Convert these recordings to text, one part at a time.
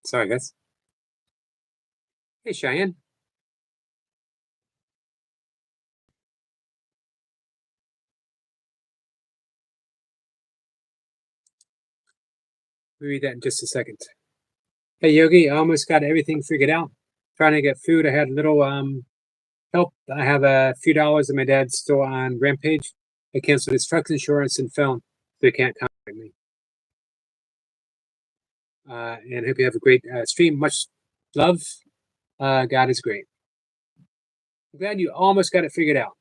Sorry, guys. Hey, Cheyenne. We'll read that in just a second. Hey, Yogi, I almost got everything figured out. Trying to get food. I had little help. I have a few dollars, and my dad's still on Rampage. I canceled his truck insurance and phone, so he can't contact me. And hope you have a great stream. Much love. God is great. I'm glad you almost got it figured out.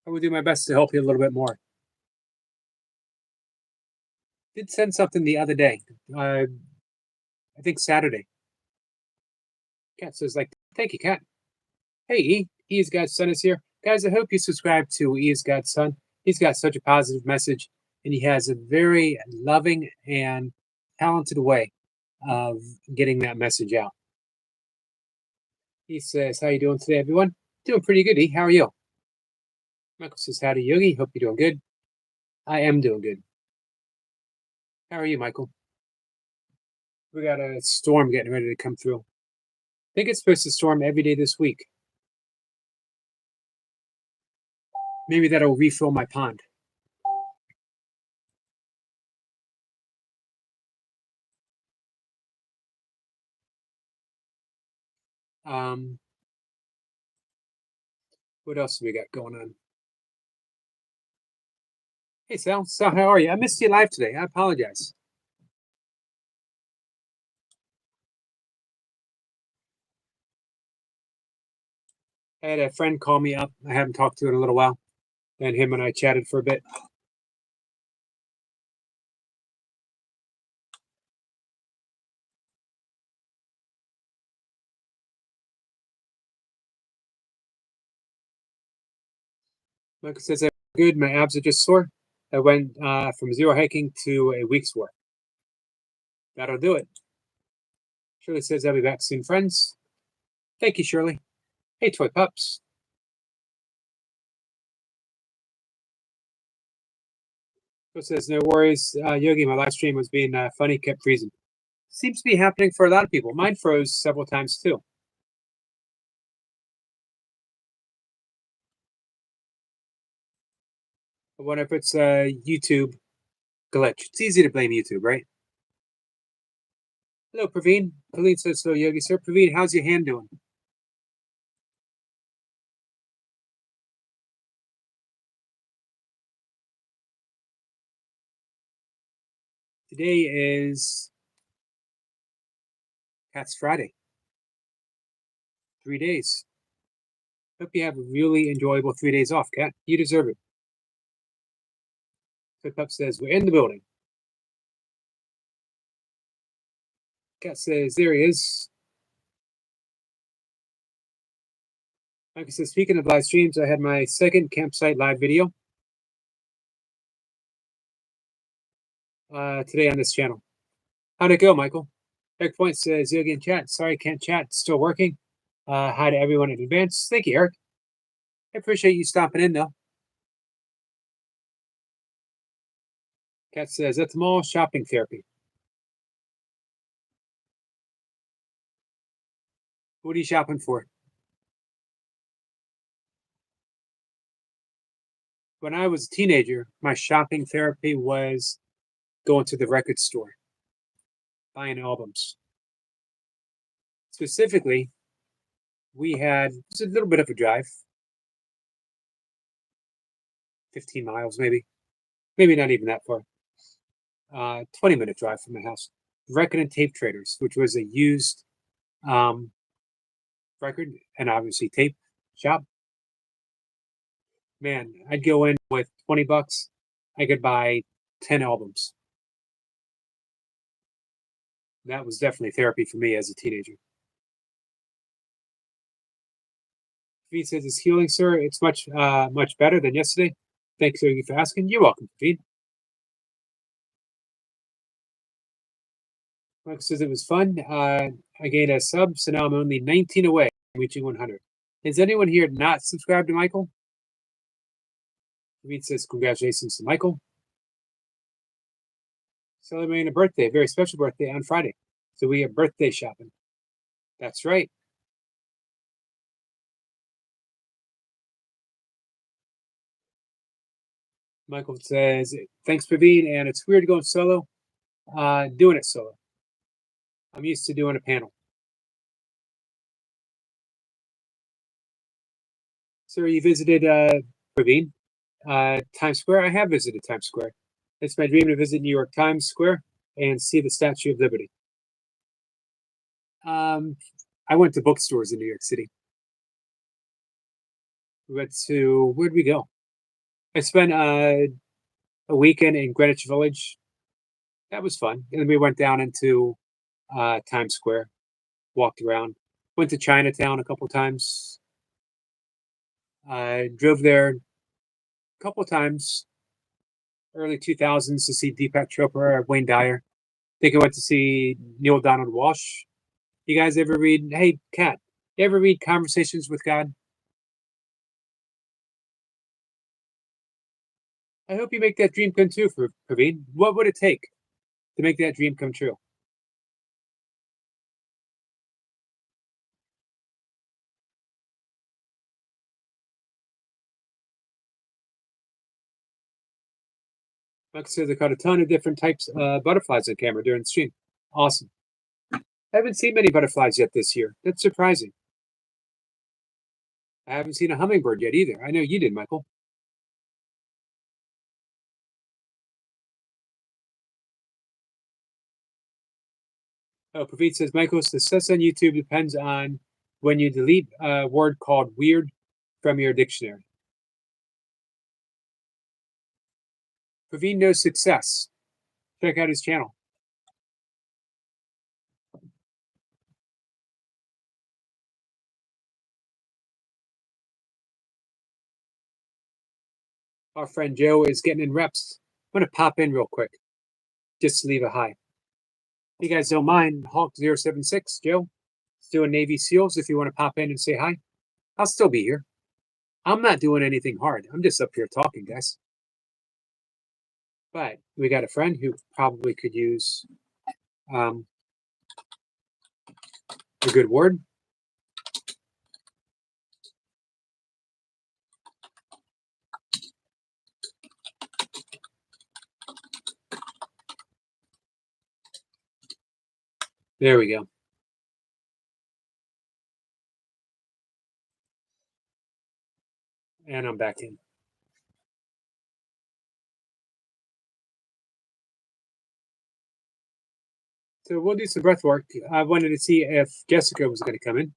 I will do my best to help you a little bit more. Did send something the other day. I think Saturday. Cat says like, "Thank you, Cat." Hey, E's God's Son is here. Guys, I hope you subscribe to E's God's Son. He's got such a positive message, and he has a very loving and talented way of getting that message out. He says, "How you doing today, everyone?" Doing pretty good, E. How are you? Michael says, "Howdy, Yogi. Hope you're doing good." I am doing good. How are you, Michael? We got a storm getting ready to come through. I think it's supposed to storm every day this week. Maybe that'll refill my pond. Um, what else do we got going on? Hey, Sal. Sal, how are you? I missed you live today. I apologize. I had a friend call me up. I haven't talked to in a little while, and him and I chatted for a bit. Michael says, "I'm good. My abs are just sore. I went from zero hiking to a week's work. That'll do it." Shirley says, "I'll be back soon, friends." Thank you, Shirley. Hey, Toy Pups. Phil says, "No worries, Yogi. My live stream was being funny, kept freezing. Seems to be happening for a lot of people. Mine froze several times too. I wonder if it's a YouTube glitch. It's easy to blame YouTube, right?" Hello, Praveen. Praveen says, "Hello, Yogi, sir." Praveen, how's your hand doing? Today is Cat's Friday. 3 days. Hope you have a really enjoyable 3 days off, Cat. You deserve it. Flip Up says, "We're in the building." Cat says, "There he is." Michael says, "Speaking of live streams, I had my second campsite live video today on this channel. How'd it go, Michael?" Eric Point says, "Yogi in chat. Sorry, can't chat. Still working. Hi to everyone in advance." Thank you, Eric. I appreciate you stopping in, though. Cat says, "At the mall, shopping therapy." What are you shopping for? When I was a teenager, my shopping therapy was going to the record store, buying albums. Specifically, we had it's a little bit of a drive, 15 miles maybe not even that far. 20-minute drive from my house. Record and Tape Traders, which was a used um, record and obviously tape shop. Man, I'd go in with $20. I could buy 10 albums. That was definitely therapy for me as a teenager. Feed says, "It's healing, sir. It's much better than yesterday. Thanks for asking." You're welcome, Feed. Michael says, "It was fun. I gained a sub, so now I'm only 19 away from reaching 100. Is anyone here not subscribed to Michael?" Feed says, "Congratulations to Michael." Celebrating a birthday, a very special birthday on Friday. So we are birthday shopping. That's right. Michael says, thanks for being, and it's weird going solo. Doing it solo. I'm used to doing a panel. So you visited Praveen, Times Square? I have visited Times Square. It's my dream to visit New York Times Square and see the Statue of Liberty. Um, I went to bookstores in New York City. We went to, where'd we go? I spent a weekend in Greenwich Village. That was fun. And then we went down into Times Square, walked around, went to Chinatown a couple times. I drove there a couple times, early 2000s, to see Deepak Chopra or Wayne Dyer. I think I went to see Neil Donald Walsh. You guys ever read, hey, Kat, you ever read Conversations with God? I hope you make that dream come true for Praveen. What would it take to make that dream come true? Like I said, they caught a ton of different types of butterflies on camera during the stream. Awesome. I haven't seen many butterflies yet this year. That's surprising. I haven't seen a hummingbird yet either. I know you did, Michael. Oh, Praveen says, Michael, success on YouTube depends on when you delete a word called weird from your dictionary. Praveen knows success. Check out his channel. Our friend Joe is getting in reps. I'm going to pop in real quick just to leave a hi. If you guys don't mind, Hawk076, Joe, is doing Navy SEALs. If you want to pop in and say hi, I'll still be here. I'm not doing anything hard. I'm just up here talking, guys. But we got a friend who probably could use um, a good word. There we go. And I'm back in. So we'll do some breath work. I wanted to see if Jessica was going to come in.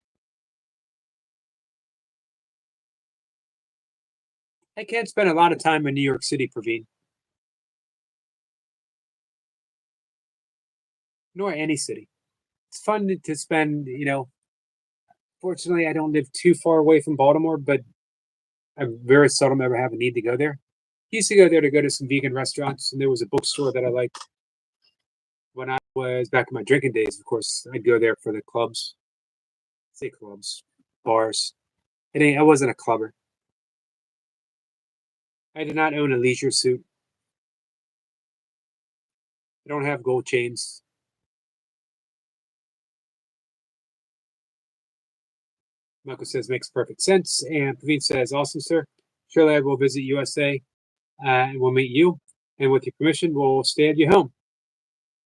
I can't spend a lot of time in New York City, Praveen. Nor any city. It's fun to spend, fortunately, I don't live too far away from Baltimore, but I very seldom ever have a need to go there. I used to go there to go to some vegan restaurants, and there was a bookstore that I liked. When I was back in my drinking days, of course, I'd go there for the clubs. Say clubs, bars. I wasn't a clubber. I did not own a leisure suit. I don't have gold chains. Michael says makes perfect sense. And Praveen says, awesome, sir. Surely I will visit USA and we'll meet you. And with your permission, we'll stay at your home.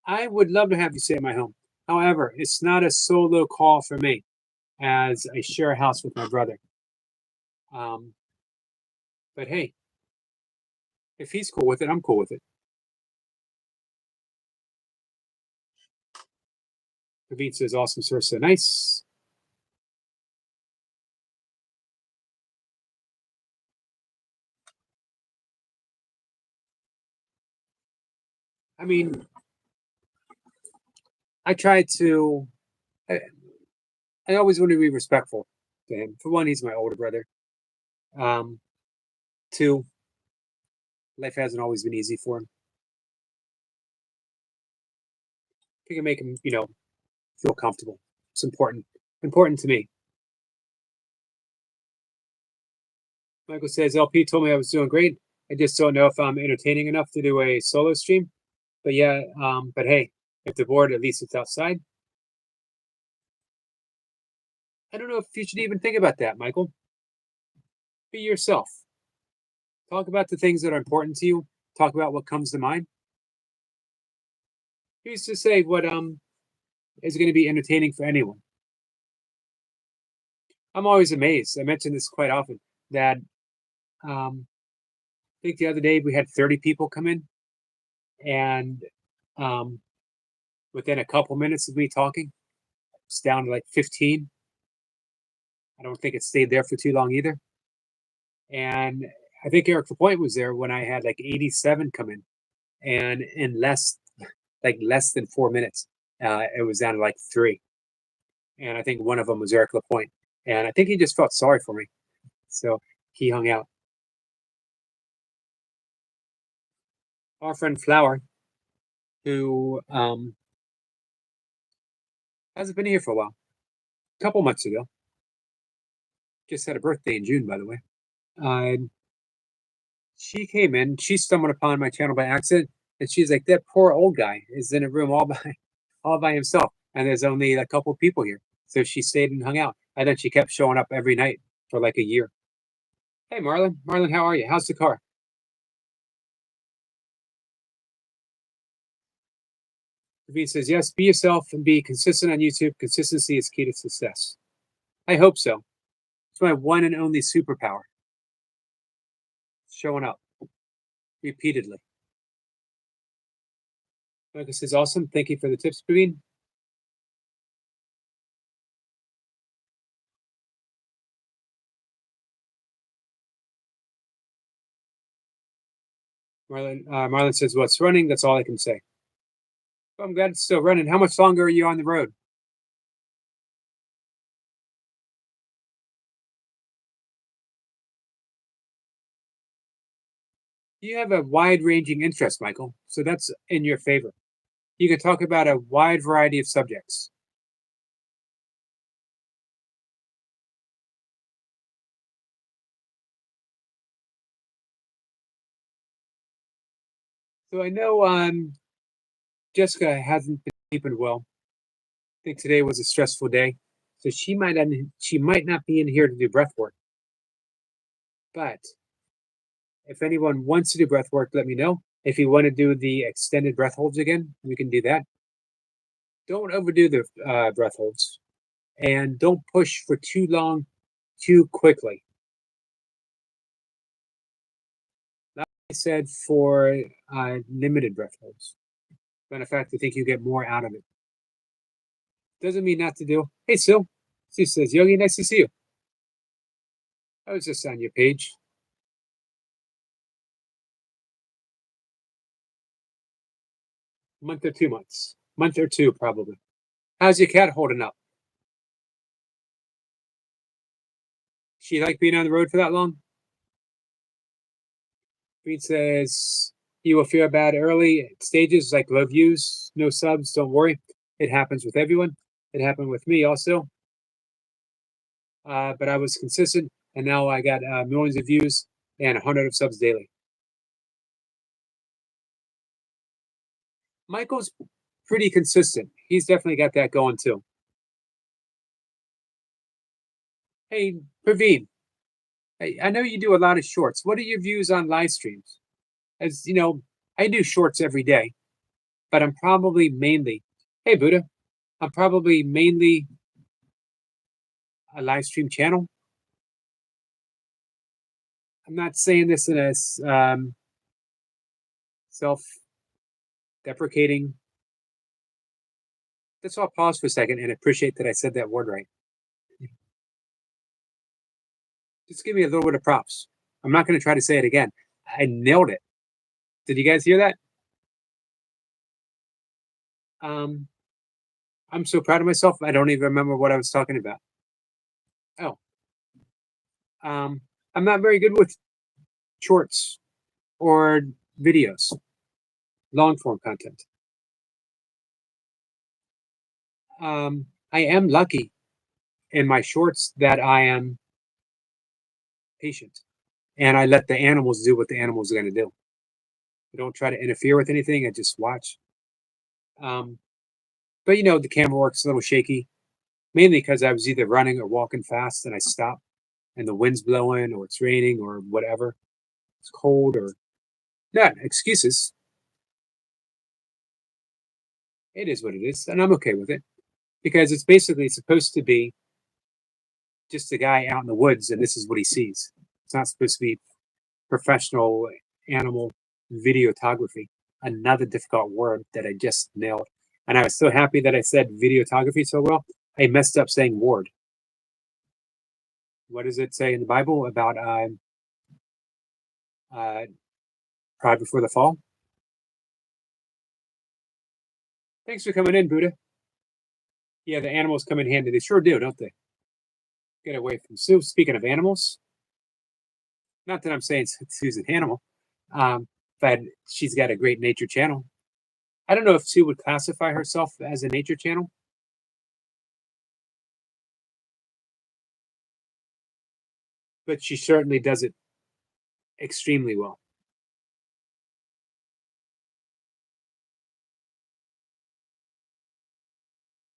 I would love to have you stay at my home. However, it's not a solo call for me as I share a house with my brother. Um, but hey, if he's cool with it, I'm cool with it. Praveen says, awesome, sir. So nice. I mean, I try to, I, I always want to be respectful to him. For one, he's my older brother. Um, two, life hasn't always been easy for him. I can make him, feel comfortable. It's important to me. Michael says, LP told me I was doing great. I just don't know if I'm entertaining enough to do a solo stream. But yeah, but hey, if they're bored, at least it's outside. I don't know if you should even think about that, Michael. Be yourself. Talk about the things that are important to you. Talk about what comes to mind. Who's to say what is going to be entertaining for anyone? I'm always amazed. I mention this quite often that I think the other day we had 30 people come in, and um, within a couple minutes of me talking, it's down to like 15. I don't think it stayed there for too long either. And I think Eric Lapointe was there when I had like 87 come in, and in less than 4 minutes, it was down to like three. And I think one of them was Eric Lapointe, and I think he just felt sorry for me, so he hung out. Our friend Flower, who hasn't been here for a while, a couple months ago, just had a birthday in June, by the way. Uh, she came in, she stumbled upon my channel by accident, and she's like, "That poor old guy is in a room all by all by himself, and there's only a couple people here." So she stayed and hung out, and then she kept showing up every night for like a year. Hey, Marlon, Marlon, how are you? How's the car? V says, "Yes, be yourself and be consistent on YouTube. Consistency is key to success." I hope so. It's my one and only superpower, showing up repeatedly. Michael says, "Awesome. Thank you for the tips, Praveen." Marlon says, "Well, it's running. That's all I can say." Well, I'm glad it's still running. How much longer are you on the road? You have a wide ranging interest, Michael, so that's in your favor. You can talk about a wide variety of subjects. So I know Jessica hasn't been keeping well. I think today was a stressful day, so she might not be in here to do breath work. But if anyone wants to do breath work, let me know. If you want to do the extended breath holds again, we can do that. Don't overdo the breath holds, and don't push for too long, too quickly. Like I said, for limited breath holds. Matter of fact, I think you get more out of it. Doesn't mean not to do. Hey, Sil. She says, "Yogi, nice to see you." I was just on your page. Month or 2 months. Month or two, probably. How's your cat holding up? She like being on the road for that long? Reed says, "You will feel bad early stages like low views, no subs. Don't worry. It happens with everyone. It happened with me also. But I was consistent, and now I got millions of views and 100 of subs daily." Michael's pretty consistent. He's definitely got that going too. Hey, Praveen, hey, I know you do a lot of shorts. What are your views on live streams? As you know, I do shorts every day, but I'm probably mainly, hey, Buddha, I'm probably mainly a live stream channel. I'm not saying this in a self deprecating. Let's all pause for a second and appreciate that I said that word right. Just give me a little bit of props. I'm not going to try to say it again. I nailed it. Did you guys hear that? Um, I'm so proud of myself. I don't even remember what I was talking about. Oh, um, I'm not very good with shorts or videos, long form content. I am lucky in my shorts that I am patient and I let the animals do what the animals are going to do. I don't try to interfere with anything. I just watch. Um, but the camera works a little shaky, mainly because I was either running or walking fast and I stopped and the wind's blowing or it's raining or whatever. It's cold or not excuses. It is what it is, and I'm okay with it because it's basically supposed to be just a guy out in the woods and this is what he sees. It's not supposed to be professional animal videography. Another difficult word that I just nailed. And I was so happy that I said videography so well. I messed up saying ward. What does it say in the Bible about uh, pride before the fall? Thanks for coming in, Buddha. Yeah, the animals come in handy. They sure do, don't they? Get away from Sue. Speaking of animals, not that I'm saying Sue's an animal, but she's got a great nature channel. I don't know if Sue would classify herself as a nature channel, but she certainly does it extremely well.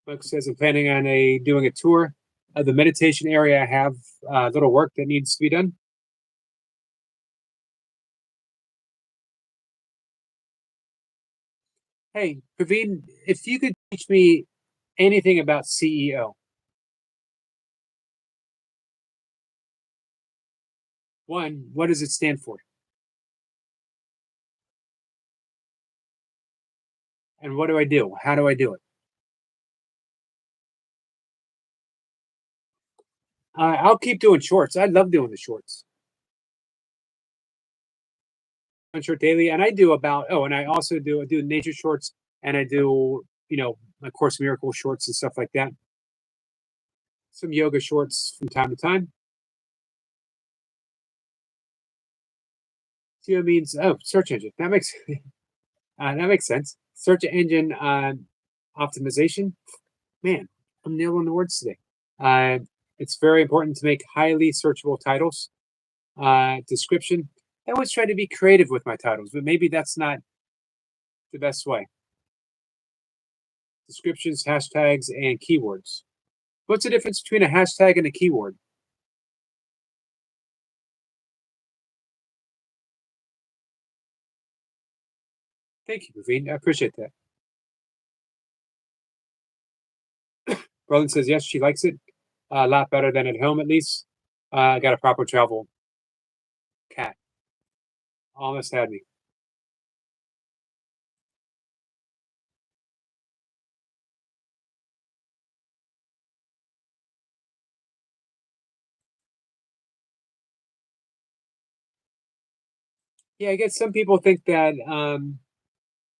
Buck says I'm planning on doing a tour of the meditation area. I have a little work that needs to be done. Hey, Praveen, if you could teach me anything about CEO, one, what does it stand for? And what do I do? How do I do it? I'll keep doing shorts. I love doing the shorts. One short daily, and I do about and I also do nature shorts, and I do my Course Miracle shorts and stuff like that. Some yoga shorts from time to time. CEO means search engine. That makes sense. Search engine optimization. Man, I'm nailing the words today. Uh, it's very important to make highly searchable titles. Description. I always try to be creative with my titles, but maybe that's not the best way. Descriptions, hashtags, and keywords. What's the difference between a hashtag and a keyword? Thank you, Praveen. I appreciate that. Roland says yes, she likes it a lot better than at home, at least. I got a proper travel cat. Almost had me. Yeah, I guess some people think that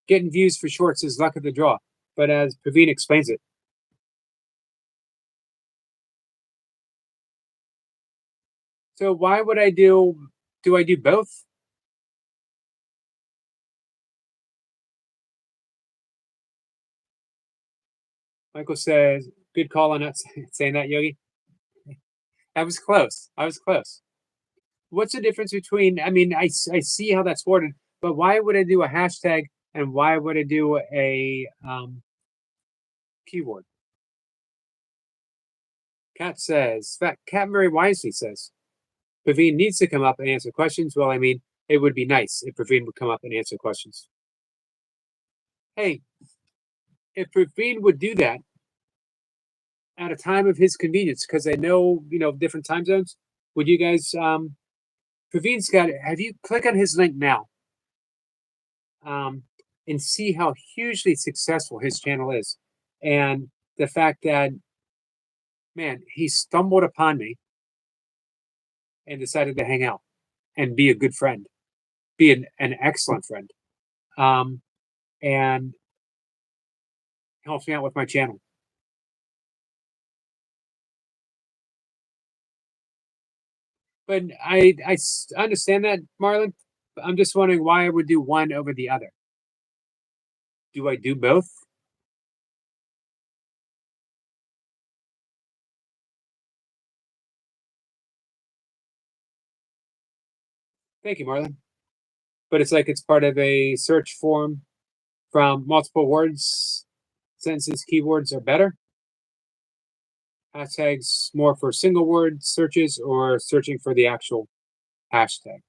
getting views for shorts is luck of the draw, but as Praveen explains it, so why would I do? Do I do both? Michael says, "Good call on not saying that, Yogi." I was close. I was close. What's the difference between? I mean, I see how that's worded, but why would I do a hashtag and why would I do a keyword? Cat very wisely says, Praveen needs to come up and answer questions. Well, I mean, it would be nice if Praveen would come up and answer questions. Hey, if Praveen would do that at a time of his convenience, because I know, different time zones, would you guys, Praveen's got it. Have you click on his link now um, and see how hugely successful his channel is? And the fact that, man, he stumbled upon me and decided to hang out and be a good friend, be an excellent friend. Um, and helps me out with my channel. But understand that, Marlon. I'm just wondering why I would do one over the other. Do I do both? Thank you, Marlon. but it's like it's part of a search form from multiple words, sentences, keywords are better. Hashtags more for single word searches or searching for the actual hashtag.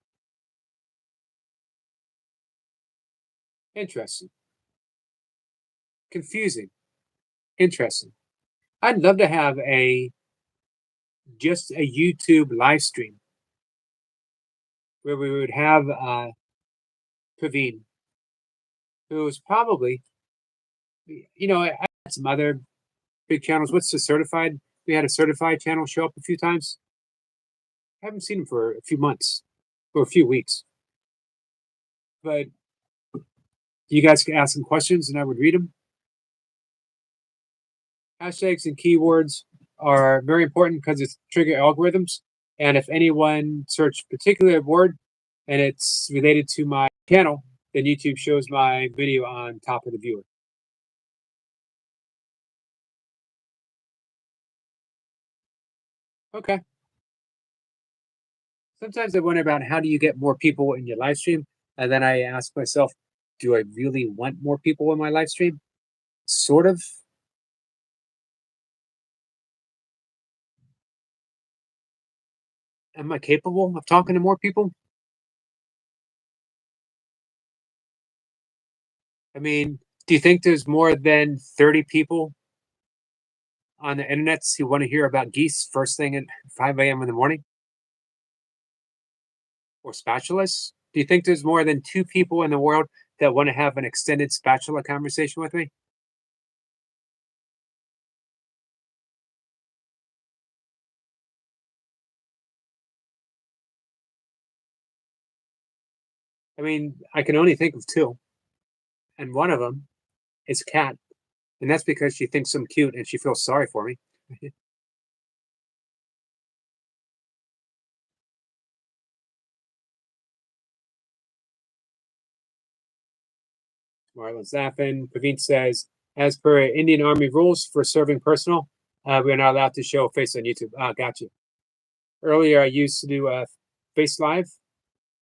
Interesting. Confusing. Interesting. I'd love to have a just a YouTube live stream where we would have Praveen, who is probably, I had some other big channels. What's the certified? We had a certified channel show up a few times. I haven't seen him for a few months or a few weeks. But you guys could ask him questions and I would read them. Hashtags and keywords are very important because it's trigger algorithms. And if anyone search particular word and it's related to my channel, then YouTube shows my video on top of the viewer. Okay. Sometimes I wonder about how do you get more people in your live stream? And then I ask myself, do I really want more people in my live stream? Sort of. Am I capable of talking to more people? I mean, do you think there's more than 30 people on the internet who want to hear about geese first thing at 5 a.m. in the morning? Or spatulas? Do you think there's more than two people in the world that want to have an extended spatula conversation with me? I mean, I can only think of two, and one of them is Kat, and that's because she thinks I'm cute and she feels sorry for me. Marlon Zaffin. Paveen says, as per Indian Army rules for serving personnel, we're not allowed to show a face on YouTube. Ah, got you. Earlier, I used to do Face Live,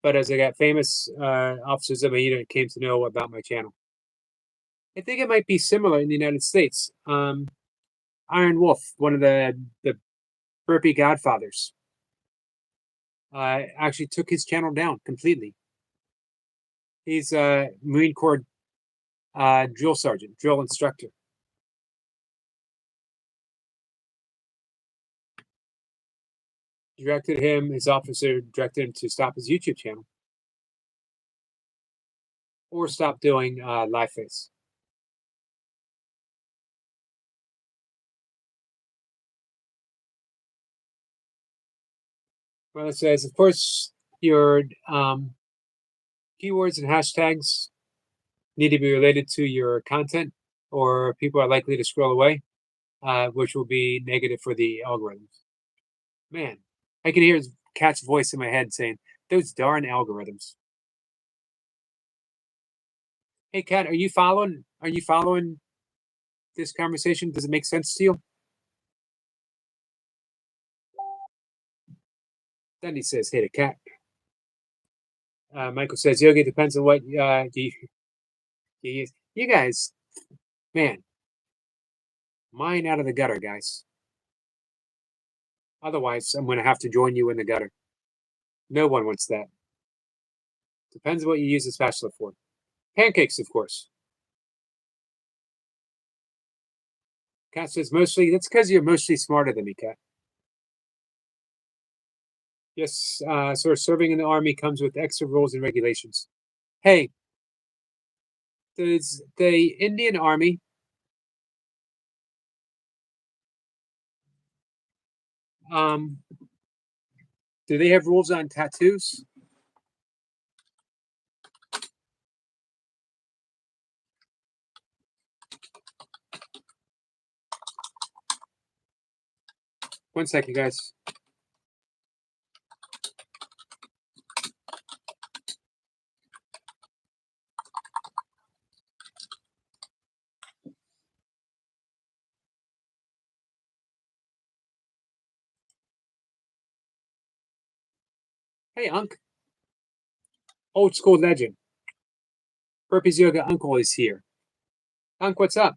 but as I got famous, officers of my unit came to know about my channel. I think it might be similar in the United States. Iron Wolf, one of the burpee godfathers, actually took his channel down completely. He's a Marine Corps drill sergeant, drill instructor. His officer directed him to stop his YouTube channel or stop doing live face. Well, it says, of course, your keywords and hashtags need to be related to your content, or people are likely to scroll away, which will be negative for the algorithms. Man, I can hear his cat's voice in my head saying, "Those darn algorithms." Hey, Cat, are you following? Are you following this conversation? Does it make sense to you? Then he says, "Hey, the cat." Michael says, "Yogi, depends on what you use." You guys, man, mine out of the gutter, guys. Otherwise, I'm going to have to join you in the gutter. No one wants that. Depends on what you use the spatula for. Pancakes, of course. Cat says, mostly, that's because you're mostly smarter than me, Cat. Yes, so serving in the army comes with extra rules and regulations. Hey, does the Indian Army um do they have rules on tattoos? One second, guys. Hey, Unc. Old school legend. Burpees Yoga Uncle is here. Unc, what's up?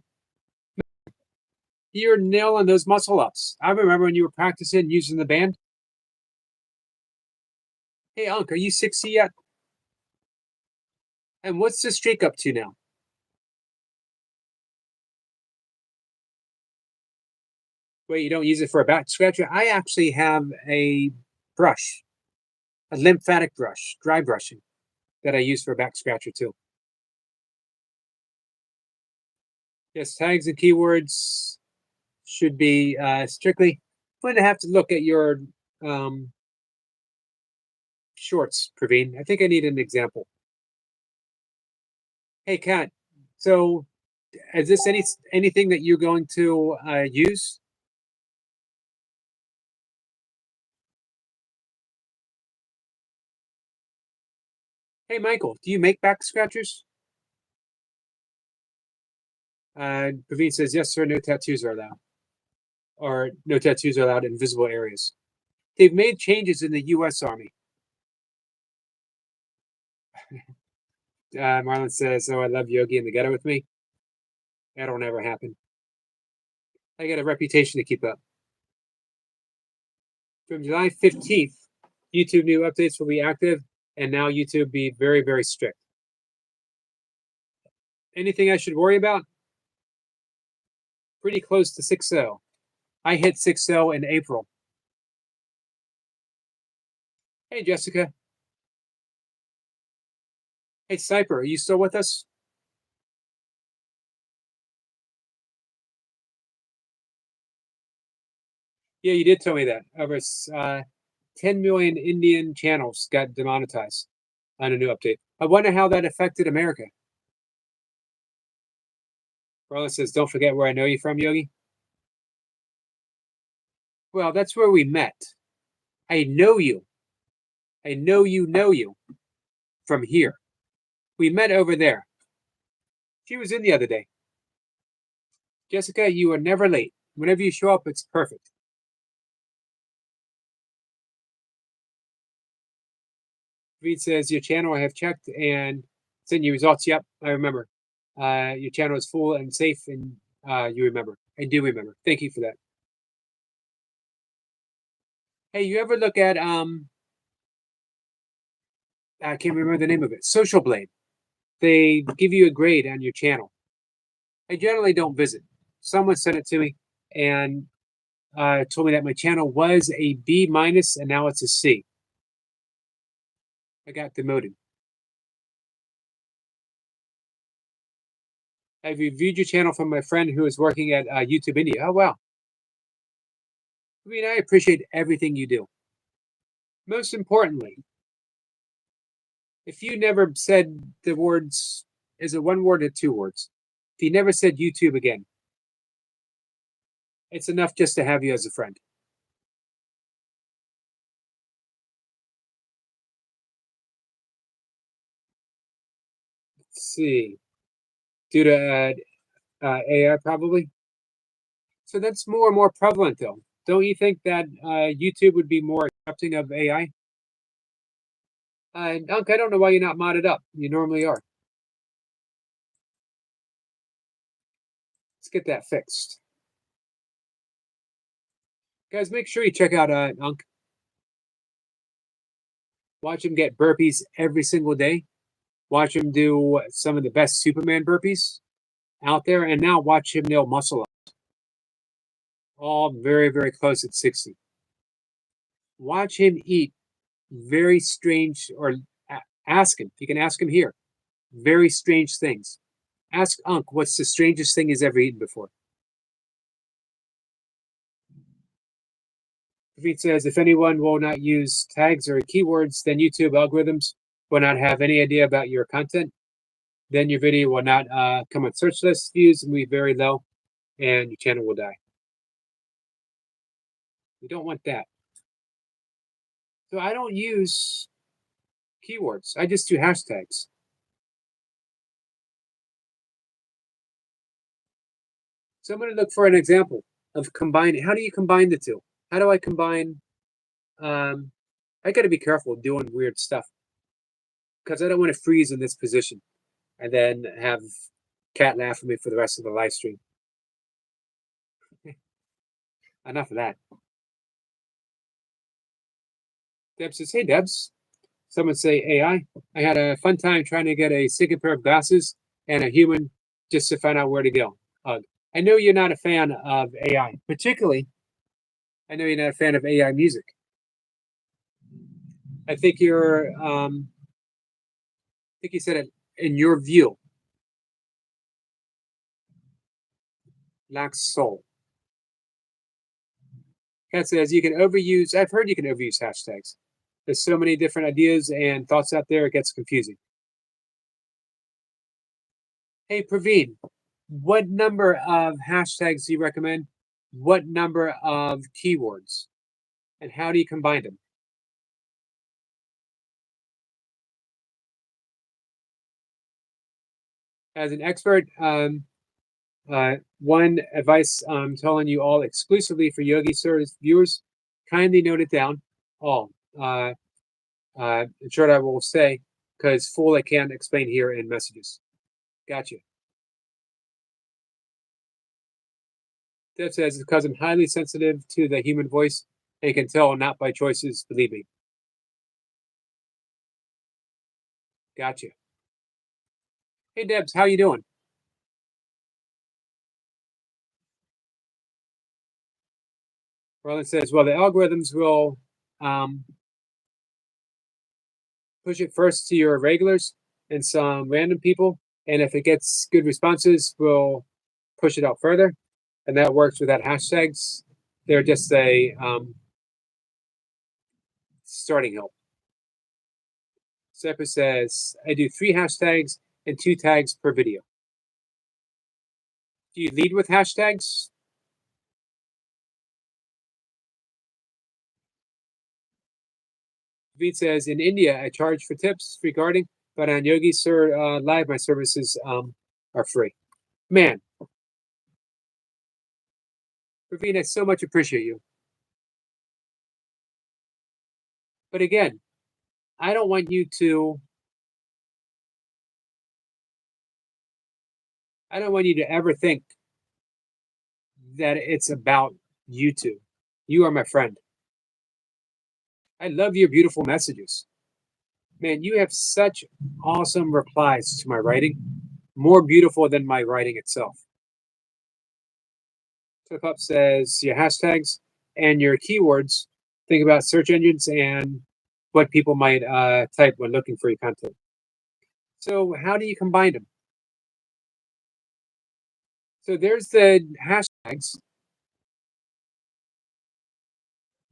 You're nailing those muscle ups. I remember when you were practicing using the band. Hey, Unc, are you 60 yet? And what's the streak up to now? Wait, you don't use it for a back scratcher? I actually have a brush, a lymphatic brush, dry brushing, that I use for a back scratcher too. Yes, tags and keywords should be strictly. I'm going to have to look at your um, shorts, Praveen. I think I need an example. Hey, Kat. So, is this anything that you're going to use? Hey, Michael, do you make back scratchers? Praveen says, yes, sir, no tattoos are allowed. Or no tattoos are allowed in visible areas. They've made changes in the U.S. Army. Marlon says, oh, I love Yogi in the ghetto with me. That'll never happen. I got a reputation to keep up. From July 15th, YouTube new updates will be active, and now YouTube be very, very strict. Anything I should worry about? Pretty close to 6.0. I hit 6.0 in April. Hey, Jessica. Hey, Sniper, are you still with us? Yeah, you did tell me that. Over 10 million Indian channels got demonetized on a new update. I wonder how that affected America. Carla says, don't forget where I know you from, Yogi. Well, that's where we met. I know you. I know you from here. We met over there. She was in the other day. Jessica, you are never late. Whenever you show up, it's perfect. Reed says, your channel I have checked and sent you results. Yep, I remember. Your channel is full and safe, and you remember. I do remember. Thank you for that. Hey, you ever look at I can't remember the name of it. Social Blade. They give you a grade on your channel. I generally don't visit. Someone sent it to me and told me that my channel was a B minus and now it's a C. I got demoted. I reviewed your channel from my friend who is working at YouTube India. Oh, wow. I mean, I appreciate everything you do. Most importantly, if you never said the words, is it one word or two words? If you never said YouTube again, it's enough just to have you as a friend. Let's see. Due to AI, probably. So that's more and more prevalent, though. Don't you think that YouTube would be more accepting of AI? Dunk, I don't know why you're not modded up. You normally are. Let's get that fixed. Guys, make sure you check out Unk. Watch him get burpees every single day. Watch him do some of the best Superman burpees out there. And now watch him nail muscle up. All very, very close at 60. Watch him eat very strange, or ask him. You can ask him here. Very strange things. Ask Unk what's the strangest thing he's ever eaten before. He says, if anyone will not use tags or keywords, then YouTube algorithms will not have any idea about your content. Then your video will not come on search lists. Views will be very low, and your channel will die. We don't want that. So I don't use keywords. I just do hashtags. So I'm going to look for an example of combining. How do you combine the two? How do I combine? I got to be careful doing weird stuff. because I don't want to freeze in this position and then have Cat laugh at me for the rest of the live stream. Enough of that. Deb says, "Hey, Debs." Someone say AI. I had a fun time trying to get a second pair of glasses and a human just to find out where to go. I know you're not a fan of AI, particularly. I know you're not a fan of AI music. I think you're. I think you said it in your view lacks soul. Kat says you can overuse. I've heard you can overuse hashtags. There's so many different ideas and thoughts out there. It gets confusing. Hey, Praveen, what number of hashtags do you recommend? What number of keywords? And how do you combine them? As an expert, one advice I'm telling you all exclusively for Yogi Sir's viewers, kindly note it down. All. In short, I will say, because full I can't explain here in messages. Gotcha. That says, because I'm highly sensitive to the human voice and can tell not by choices, believe me. Gotcha. Hey, Debs, how you doing? Roland says, well, the algorithms will push it first to your regulars and some random people. And if it gets good responses, we'll push it out further. And that works without hashtags. They're just a starting help. Sepa says, I do 3 hashtags and 2 tags per video. Do you lead with hashtags? Veet says, in India, I charge for tips regarding, but on Yogi Sir Live, my services are free. Man, Praveen, I so much appreciate you. But again, I don't want you to. I don't want you to ever think that it's about YouTube. You are my friend. I love your beautiful messages. Man, you have such awesome replies to my writing, more beautiful than my writing itself. Flip Up says your hashtags and your keywords. Think about search engines and what people might type when looking for your content. So, how do you combine them? So, there's the hashtags.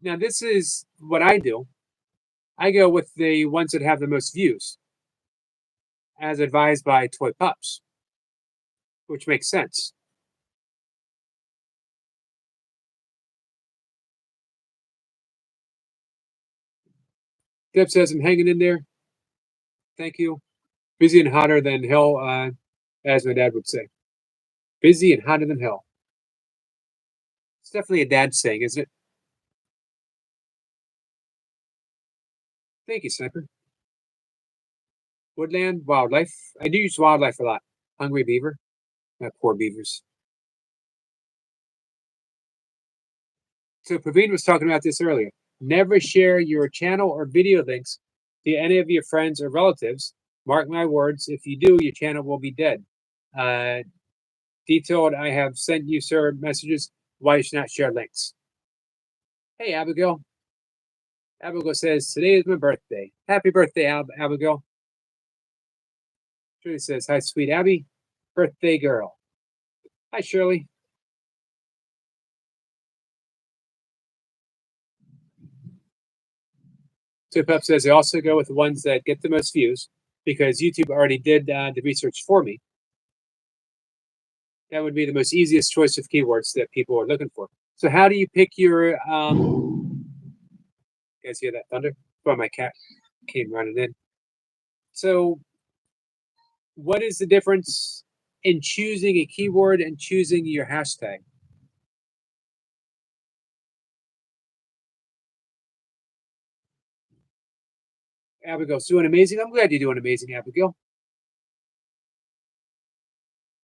Now, this is what I do. I go with the ones that have the most views, as advised by Toy Pups, which makes sense. Deb says, I'm hanging in there. Thank you. Busy and hotter than hell, as my dad would say. Busy and hotter than hell. It's definitely a dad saying, isn't it? Thank you, Sniper. Woodland, wildlife. I do use wildlife a lot. Hungry beaver. Poor beavers. So Praveen was talking about this earlier. Never share your channel or video links to any of your friends or relatives. Mark my words, if you do, your channel will be dead. Detailed, I have sent you, sir, messages why you should not share links. Hey, Abigail. Abigail says, today is my birthday. Happy birthday, Abigail. Shirley says, hi, sweet Abby. Birthday girl. Hi, Shirley. Tip Up says, I also go with the ones that get the most views because YouTube already did the research for me. That would be the most easiest choice of keywords that people are looking for. So how do you pick your, you guys hear that thunder? Oh, my cat came running in. So what is the difference in choosing a keyword and choosing your hashtag? Abigail's doing amazing. I'm glad you're doing amazing, Abigail.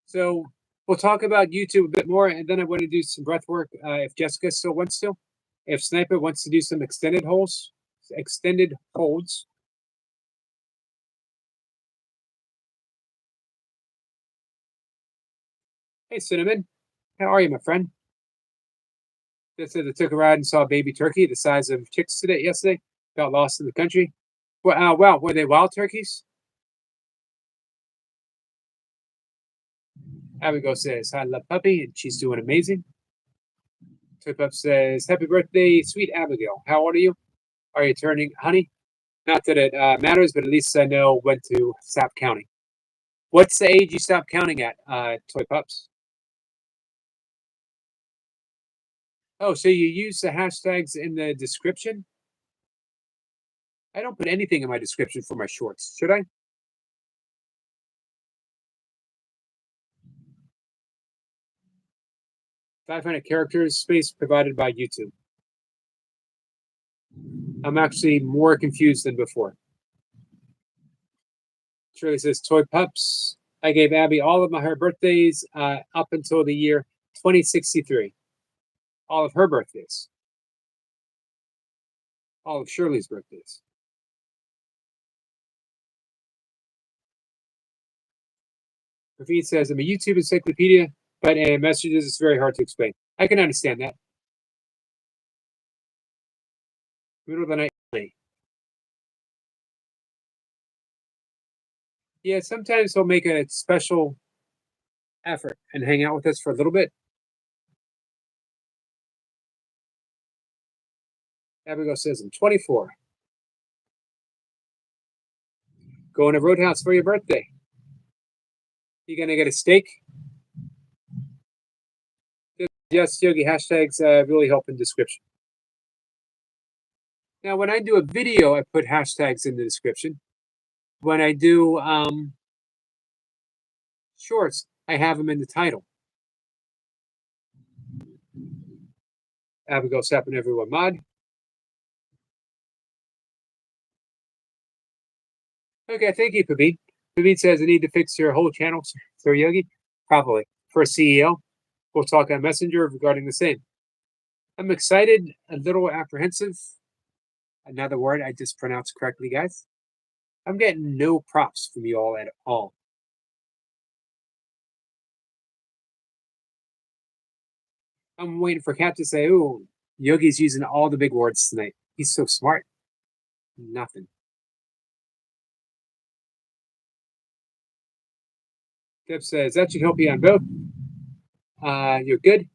So we'll talk about YouTube a bit more, and then I want to do some breath work if Jessica still wants to. If Sniper wants to do some extended holds. Hey, Cinnamon, how are you, my friend? Just said I took a ride and saw a baby turkey the size of chicks yesterday. Got lost in the country. Well, wow, were they wild turkeys? Abigail says, "I love puppy," and she's doing amazing. Tip Up says, "Happy birthday, sweet Abigail. How old are you? Are you turning, honey? Not that it matters, but at least I know when to stop counting." What's the age you stop counting at, Toy Pups? Oh, so you use the hashtags in the description? I don't put anything in my description for my shorts, should I? 500 characters, space provided by YouTube. I'm actually more confused than before. Shirley says, Toy Pups. I gave Abby all of her birthdays up until the year 2063. All of her birthdays. All of Shirley's birthdays. Rafi says, I'm a YouTube encyclopedia, but in messages it's very hard to explain. I can understand that. Middle of the night. Yeah, sometimes he'll make a special effort and hang out with us for a little bit. Abigail says, I'm 24. Going to Roadhouse for your birthday. You gonna get a steak? Yes, Yogi, hashtags really help in description. Now, when I do a video, I put hashtags in the description. When I do shorts, I have them in the title. Abigail Sappin, everyone mod. Okay, thank you, Paveen. Paveen says, I need to fix your whole channel, Sir Yogi. Probably. For a CEO, we'll talk on Messenger regarding the same. I'm excited, a little apprehensive. Another word I just pronounced correctly, guys. I'm getting no props from you all at all. I'm waiting for Kat to say, oh, Yogi's using all the big words tonight. He's so smart. Nothing. Deb says, that should help you on both. You're good.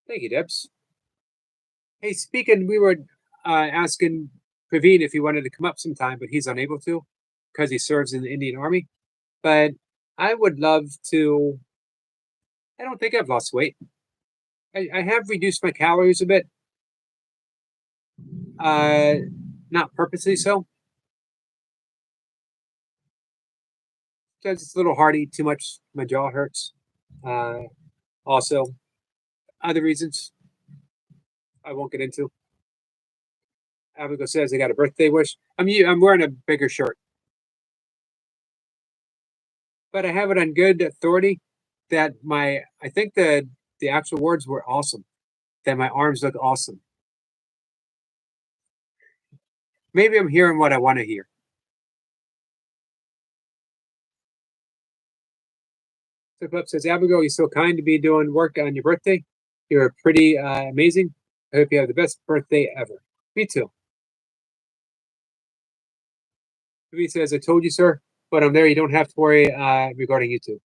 Thank you, Debs. Hey, speaking, we were asking Praveen if he wanted to come up sometime, but he's unable to because he serves in the Indian Army. But I would love to. I don't think I've lost weight. I have reduced my calories a bit. Uh, Not purposely so. Because it's a little hard to eat too much. My jaw hurts. Uh, Also, other reasons I won't get into. Abigail says I got a birthday wish. I'm wearing a bigger shirt, but I have it on good authority that I think the actual words were awesome. That my arms look awesome. Maybe I'm hearing what I want to hear. Tip Up says, Abigail, you're so kind to be doing work on your birthday. You're pretty amazing. I hope you have the best birthday ever. Me too. He says, I told you, sir, but I'm there. You don't have to worry regarding YouTube.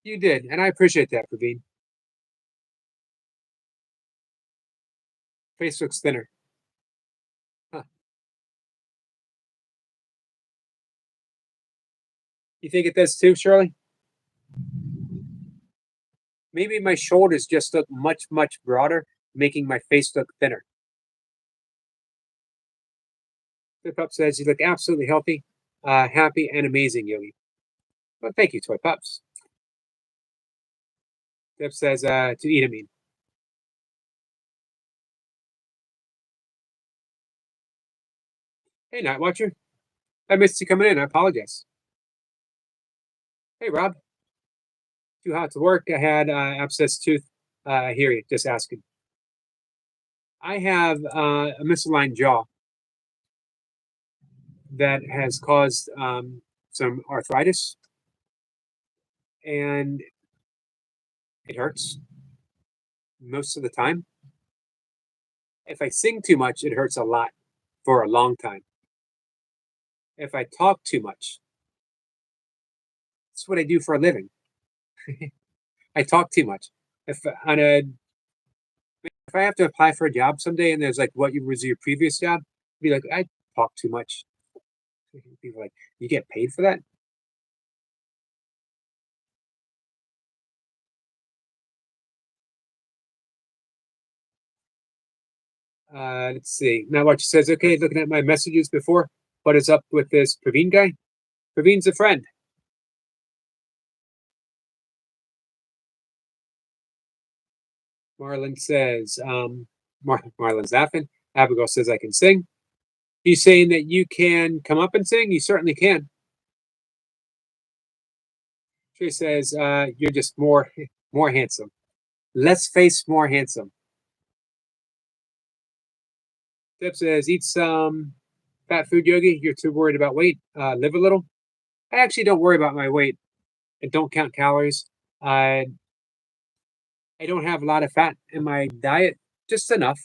You did, and I appreciate that, Praveen. Face looks thinner. Huh. You think it does too, Shirley? Maybe my shoulders just look much, much broader, making my face look thinner. Toy Pup says, you look absolutely healthy, happy, and amazing, Yogi. Well, thank you, Toy Pups. Deb says, to eat, I mean. Hey, Night Watcher. I missed you coming in. I apologize. Hey, Rob. Too hot to work. I had abscess tooth. I hear you. Just asking. I have a misaligned jaw that has caused some arthritis, and it hurts most of the time. If I sing too much, it hurts a lot for a long time. If I talk too much, that's what I do for a living. I talk too much. If on a if I have to apply for a job someday and there's like what you was your previous job, be like I talk too much. People are like, you get paid for that? Let's see. Now watch says, okay, looking at my messages before, what is up with this Praveen guy? Praveen's a friend. Marlon says, Marlon's laughing. Abigail says I can sing. He's saying that you can come up and sing. You certainly can. She says, you're just more handsome. Less face, more handsome. Deb says, eat some fat food, Yogi. You're too worried about weight. Live a little. I actually don't worry about my weight. I don't count calories. I I don't have a lot of fat in my diet, just enough.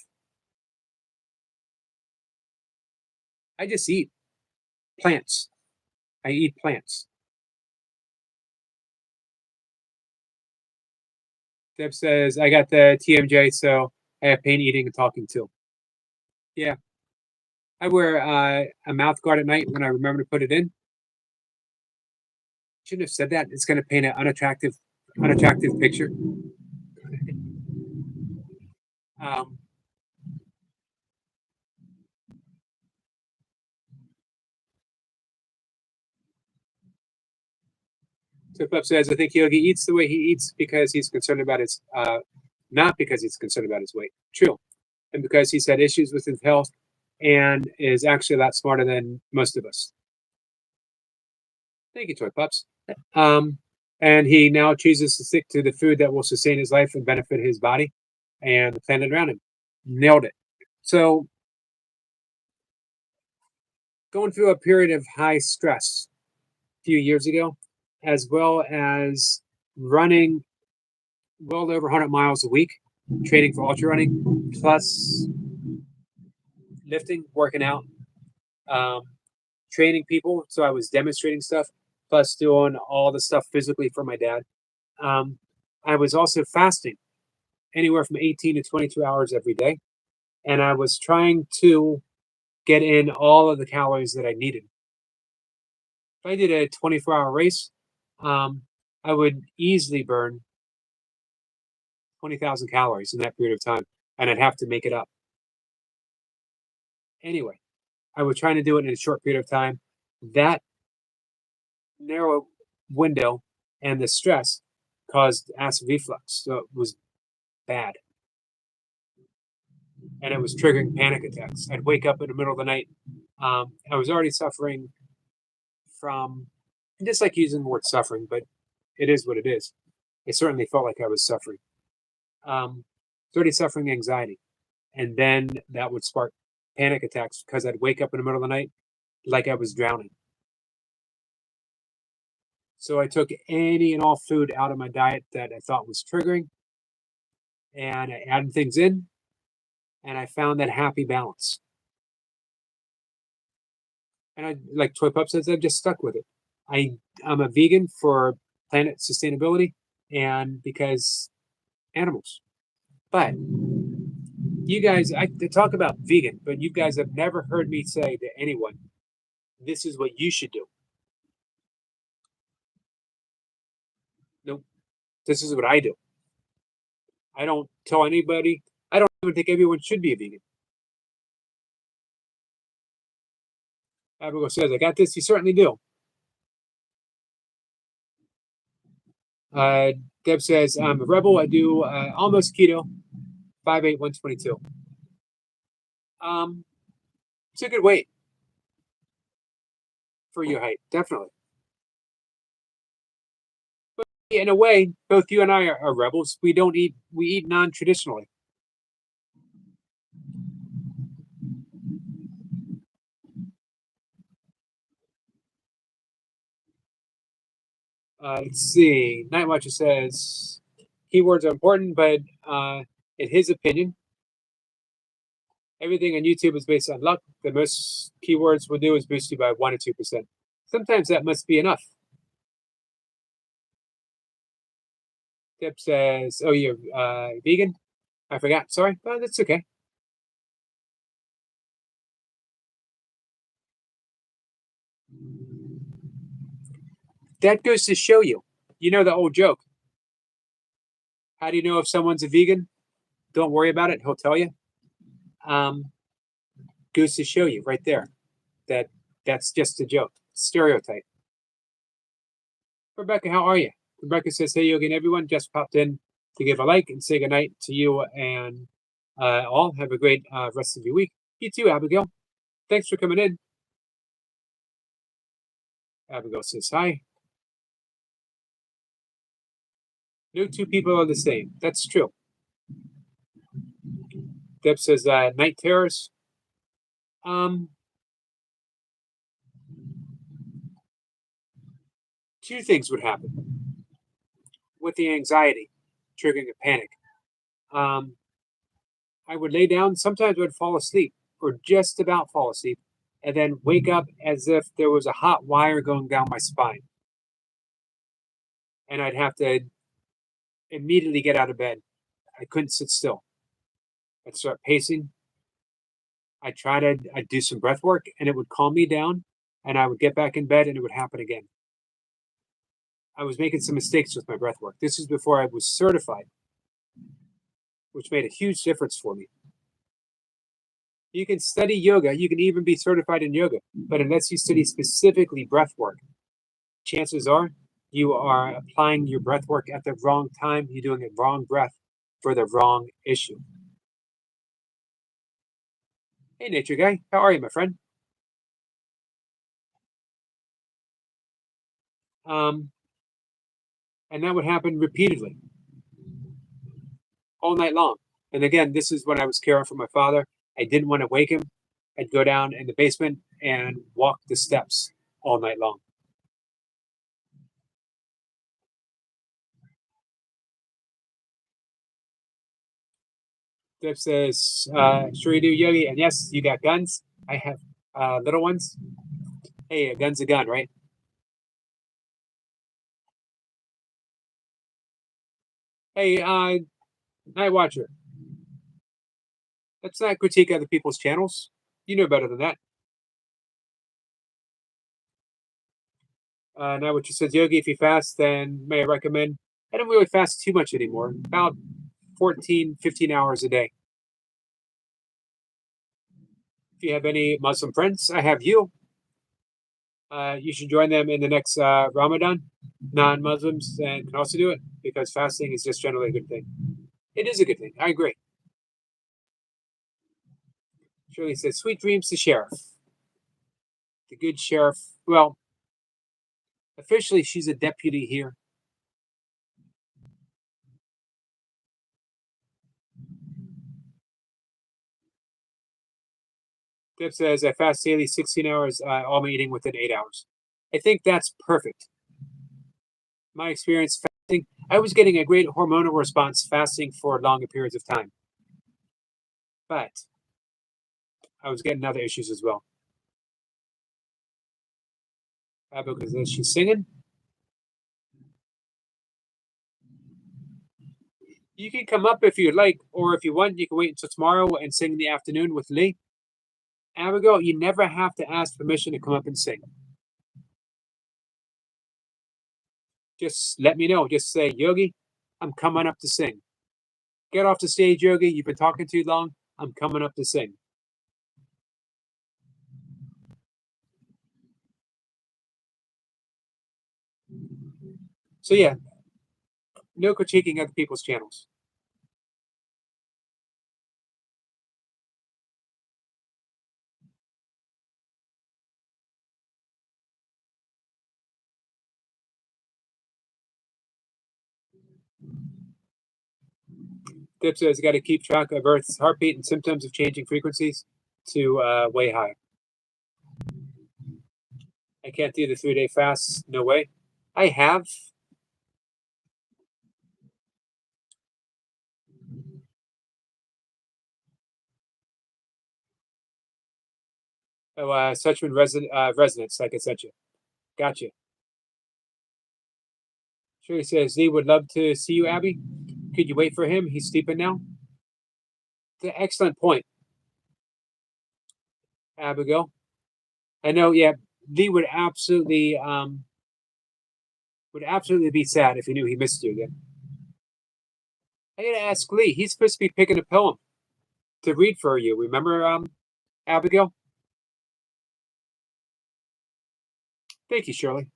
I just eat plants. I eat plants. Deb says, I got the TMJ, so I have pain eating and talking too. Yeah. I wear a mouth guard at night when I remember to put it in. Shouldn't have said that. It's going to paint an unattractive picture. Um, Tip Up says, I think Yogi eats the way he eats because he's concerned about his, not because he's concerned about his weight. True. And because he's had issues with his health and is actually a lot smarter than most of us. Thank you, Toy Pups. Um, and he now chooses to stick to the food that will sustain his life and benefit his body and the planet around him. Nailed it. So, going through a period of high stress a few years ago, as well as running well over 100 miles a week, training for ultra running, plus lifting, working out, um, training people. So I was demonstrating stuff, plus doing all the stuff physically for my dad. Um, I was also fasting anywhere from 18 to 22 hours every day. And I was trying to get in all of the calories that I needed. If I did a 24-hour race, um, I would easily burn 20,000 calories in that period of time, and I'd have to make it up. Anyway, I was trying to do it in a short period of time. That narrow window and the stress caused acid reflux. So it was bad. And it was triggering panic attacks. I'd wake up in the middle of the night. I was already suffering from, I dislike using the word suffering, but it is what it is. It certainly felt like I was suffering. Um, already suffering anxiety. And then that would spark panic attacks because I'd wake up in the middle of the night like I was drowning. So I took any and all food out of my diet that I thought was triggering, and I added things in, and I found that happy balance. And I, like Toy Pup says, I've just stuck with it. I'm a vegan for planet sustainability and because animals. But you guys, I talk about vegan, but you guys have never heard me say to anyone, this is what you should do. Nope. This is what I do. I don't tell anybody. I don't even think everyone should be a vegan. Abigail says, I got this. You certainly do. Uh, Deb says, I'm a rebel. I do almost keto, 5'8", 122. It's a good weight. for your height, definitely. But in a way, both you and I are rebels. We don't eat. We eat non-traditionally. Let's see. Night Watcher says keywords are important, but in his opinion, everything on YouTube is based on luck. The most keywords will do is boost you by 1 or 2%. Sometimes that must be enough. Deb says, "Oh, you're vegan." I forgot. Sorry, but that's okay. That goes to show you. You know the old joke. How do you know if someone's a vegan? Don't worry about it. He'll tell you. Um, Goes to show you right there that that's just a joke. Stereotype. Rebecca, how are you? Rebecca says, "Hey, Yogi and everyone. Just popped in to give a like and say goodnight to you and all. Have a great rest of your week. You too, Abigail. Thanks for coming in." Abigail says, "Hi. No two people are the same. That's true." Deb says, "Night terrors. Um, Two things would happen with the anxiety, triggering a panic. Um, I would lay down. Sometimes I would fall asleep, or just about fall asleep, and then wake up as if there was a hot wire going down my spine, and I'd have to immediately get out of bed. I couldn't sit still. I'd start pacing. I'd do some breath work, and it would calm me down, and I would get back in bed, and it would happen again. I was making some mistakes with my breath work. This is before I was certified, which made a huge difference for me. You can study yoga, you can even be certified in yoga, but unless you study specifically breath work, chances are you are applying your breath work at the wrong time. You're doing the wrong breath for the wrong issue. Hey, nature guy, how are you, my friend? Um, and that would happen repeatedly all night long. And again, this is when I was caring for my father. I didn't want to wake him. I'd go down in the basement and walk the steps all night long. Dip says, "Sure you do, Yogi. And yes, you got guns. I have little ones. Hey, a gun's a gun, right?" Hey, Night Watcher, let's not critique other people's channels. You know better than that. Night Watcher says, "Yogi, if you fast, then may I recommend?" I don't really fast too much anymore, about 14, 15 hours a day. If you have any Muslim friends, I have you. You should join them in the next Ramadan. Non-Muslims and can also do it because fasting is just generally a good thing. It is a good thing. I agree. Shirley says, "Sweet dreams to Sheriff." The good sheriff. Well, officially, she's a deputy here. Deb says, "I fast daily 16 hours, all my eating within 8 hours." I think that's perfect. My experience fasting, I was getting a great hormonal response fasting for longer periods of time, but I was getting other issues as well. Because she's singing. You can come up if you'd like, or if you want, you can wait until tomorrow and sing in the afternoon with Lee. Abigail, you never have to ask permission to come up and sing. Just let me know. Just say, "Yogi, I'm coming up to sing." Get off the stage, Yogi. You've been talking too long. I'm coming up to sing. So yeah, no critiquing other people's channels. Dip says got to keep track of Earth's heartbeat and symptoms of changing frequencies to way high. I can't do the 3-day fast. No way. I have. Oh, Suchman residence, like I sent you. Gotcha. Shirley says, Z would love to see you, Abby. Could you wait for him? He's sleeping now. It's an excellent point, Abigail. I know, yeah, Lee would absolutely be sad if he knew he missed you again. I gotta ask Lee. He's supposed to be picking a poem to read for you. Remember, Abigail? Thank you, Shirley.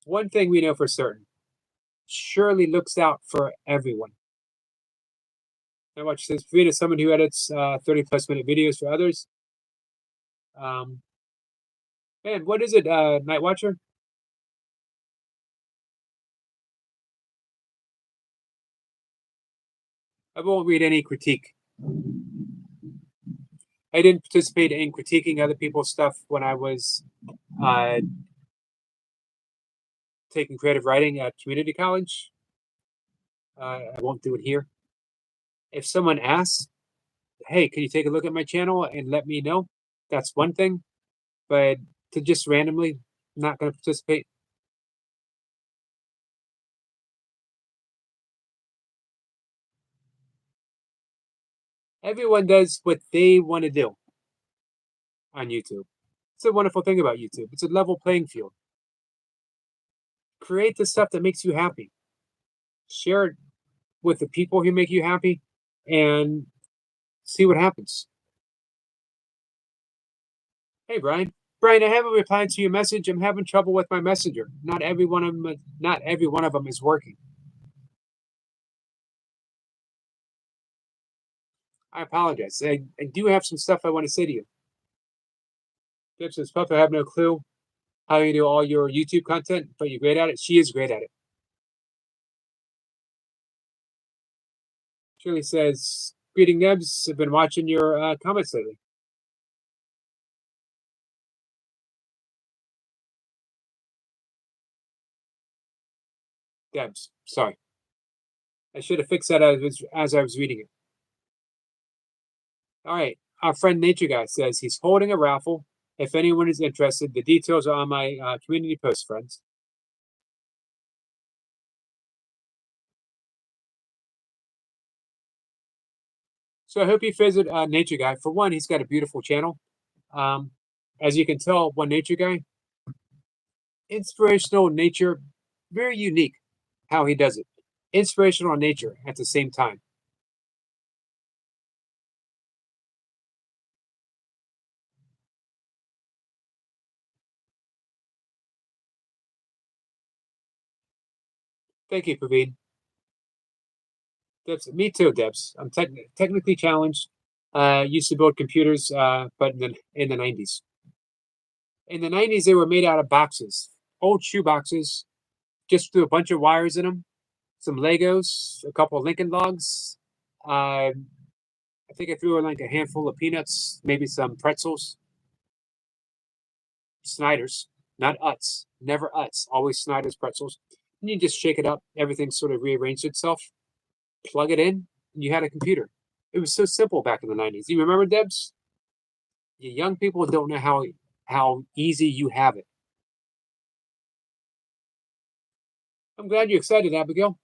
One thing we know for certain: Shirley looks out for everyone. Now, watch this. Read as someone who edits 30-plus-minute videos for others. Um, Man, what is it, Night Watcher? I won't read any critique. I didn't participate in critiquing other people's stuff when I was uh, taking creative writing at community college. I won't do it here. If someone asks, hey, can you take a look at my channel and let me know? That's one thing. But to just randomly not going to participate. Everyone does what they want to do on YouTube. It's a wonderful thing about YouTube. It's a level playing field. Create the stuff that makes you happy. Share it with the people who make you happy and see what happens. Hey, Brian. Brian, I haven't replied to your message. I'm having trouble with my messenger. Not every one of them is working. I apologize. I do have some stuff I want to say to you. Dip says, Puff, I have no clue how you do all your YouTube content, but you're great at it. She is great at it. Shirley says, greeting Nebs. I've been watching your comments lately. Debs, sorry. I should have fixed that as I was reading it. All right. Our friend Nature Guy says he's holding a raffle. If anyone is interested, the details are on my community post, friends. So I hope you visit Nature Guy. For one, he's got a beautiful channel. As you can tell, One Nature Guy, inspirational nature, very unique how he does it. Inspirational nature at the same time. Thank you, Praveen. Debs, me too, Debs. I'm technically challenged. Used to build computers, but in the 90s. In the 90s, they were made out of boxes, old shoe boxes. Just threw a bunch of wires in them, some Legos, a couple of Lincoln logs. I think I threw in like a handful of peanuts, maybe some pretzels, Snyder's, not Utz, never Utz, always Snyder's pretzels. And you just shake it up, everything sort of rearranged itself, plug it in, and you had a computer. It was so simple back in the 90s. You remember, Debs? You young people don't know how easy you have it. I'm glad you're excited, Abigail.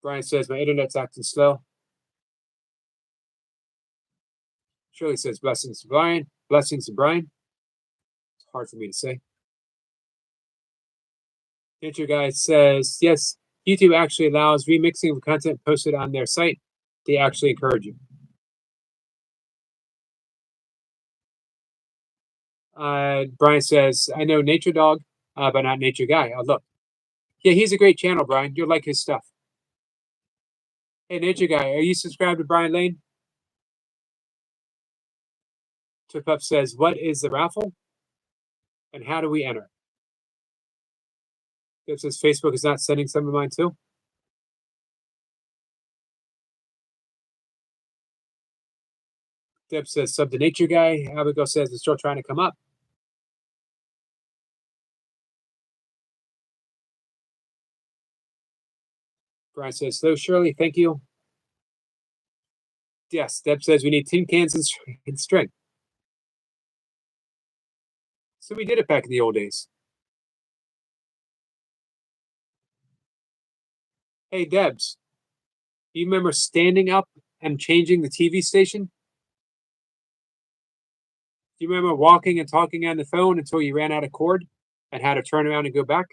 Brian says my internet's acting slow. Shirley says blessings to Brian. Blessings to Brian. It's hard for me to say. Nature Guy says yes. YouTube actually allows remixing of content posted on their site. They actually encourage you. Brian says, I know Nature Dog, but not Nature Guy. Oh, look. Yeah, he's a great channel, Brian. You'll like his stuff. Hey, Nature Guy, are you subscribed to Brian Lane? Trip Up says, what is the raffle? And how do we enter? It says Facebook is not sending some of mine too. Deb says sub the nature guy. Abigail says it's still trying to come up. Brian says hello Shirley, thank you. Yes, Deb says we need tin cans and string. So we did it back in the old days. Hey Debs, do you remember standing up and changing the TV station? Do you remember walking and talking on the phone until you ran out of cord and had to turn around and go back?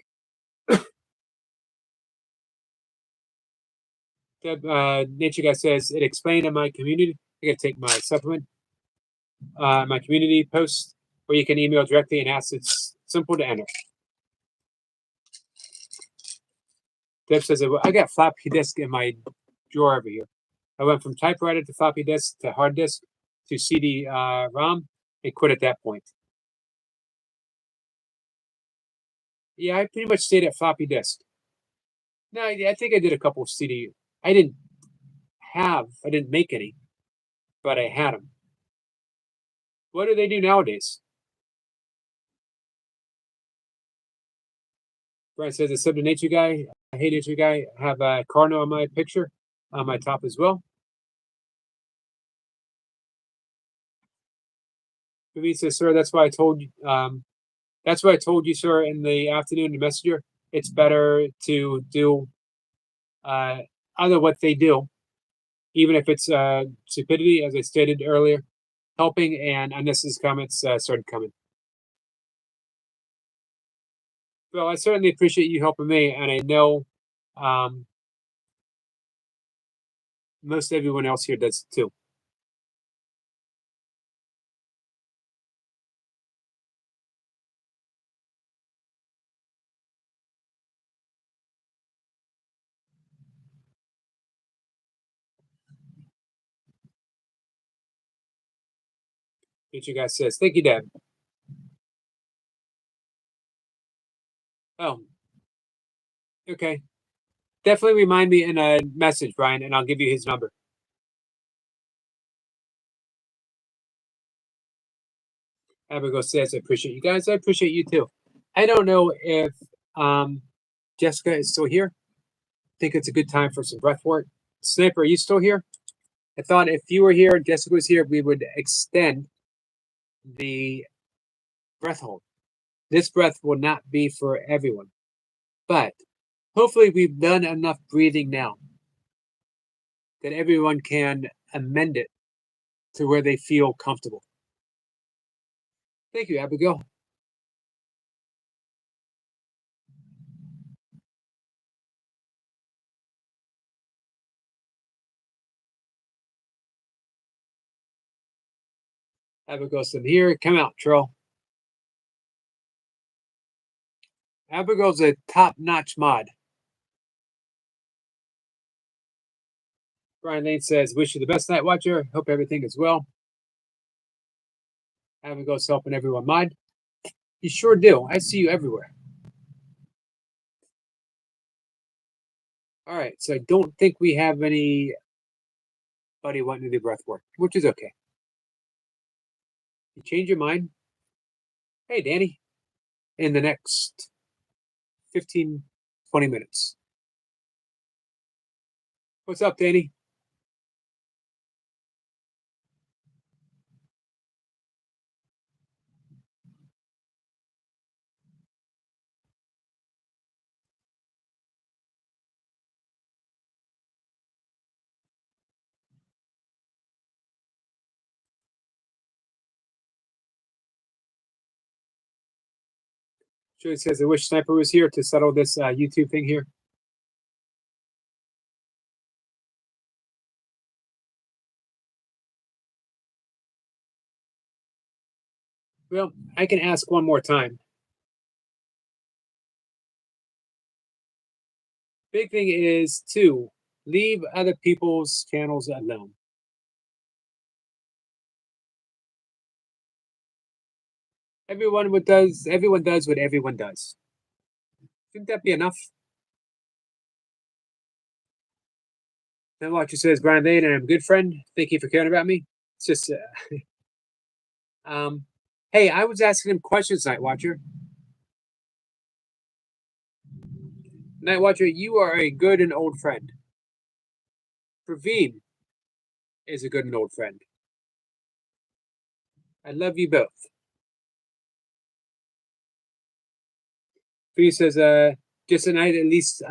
Deb, Nature Guy says it explained in my community. I gotta take my supplement, my community post, where you can email directly and ask. It's simple to enter. Deb says I got floppy disk in my drawer over here. I went from typewriter to floppy disk to hard disk to CD ROM and quit at that point. Yeah, I pretty much stayed at floppy disk. No, I think I did a couple of CD. I didn't make any, but I had them. What do they do nowadays? Brian says, "Except a nature guy. I hate nature guy. I have a cardinal on my picture on my top as well." Vivi says, "Sir, that's why I told you. That's why I told you, sir, in the afternoon, the messenger. It's better to do either what they do, even if it's stupidity, as I stated earlier, helping and unnecessary comments started coming. Well, I certainly appreciate you helping me, and I know um, most everyone else here does too. What you guys says. Thank you, Deb. Oh, okay. Definitely remind me in a message, Brian, and I'll give you his number. Abigail says, I appreciate you guys. I appreciate you too. I don't know if um, Jessica is still here. I think it's a good time for some breath work. Sniper, are you still here? I thought if you were here and Jessica was here, we would extend the breath hold. This breath will not be for everyone, but hopefully we've done enough breathing now that everyone can amend it to where they feel comfortable. Thank you, Abigail. Abigail's in here. Come out, troll. Abigail's a top-notch mod. Brian Lane says, wish you the best, Night Watcher. Hope everything is well. Abigail's helping everyone mod. You sure do. I see you everywhere. All right, so I don't think we have anybody wanting to do breath work, which is okay. You change your mind. Hey, Danny, in the next 15, 20 minutes. What's up, Danny? Julie says, I wish Sniper was here to settle this YouTube thing here. Well, I can ask one more time. Big thing is to leave other people's channels alone. Everyone does what everyone does. Shouldn't that be enough? Then Watcher says, Brian Lane, and I'm a good friend. Thank you for caring about me. It's just, um, hey, I was asking him questions, Night Watcher. Night Watcher, you are a good and old friend. Praveen is a good and old friend. I love you both. Praveen says, just tonight, at least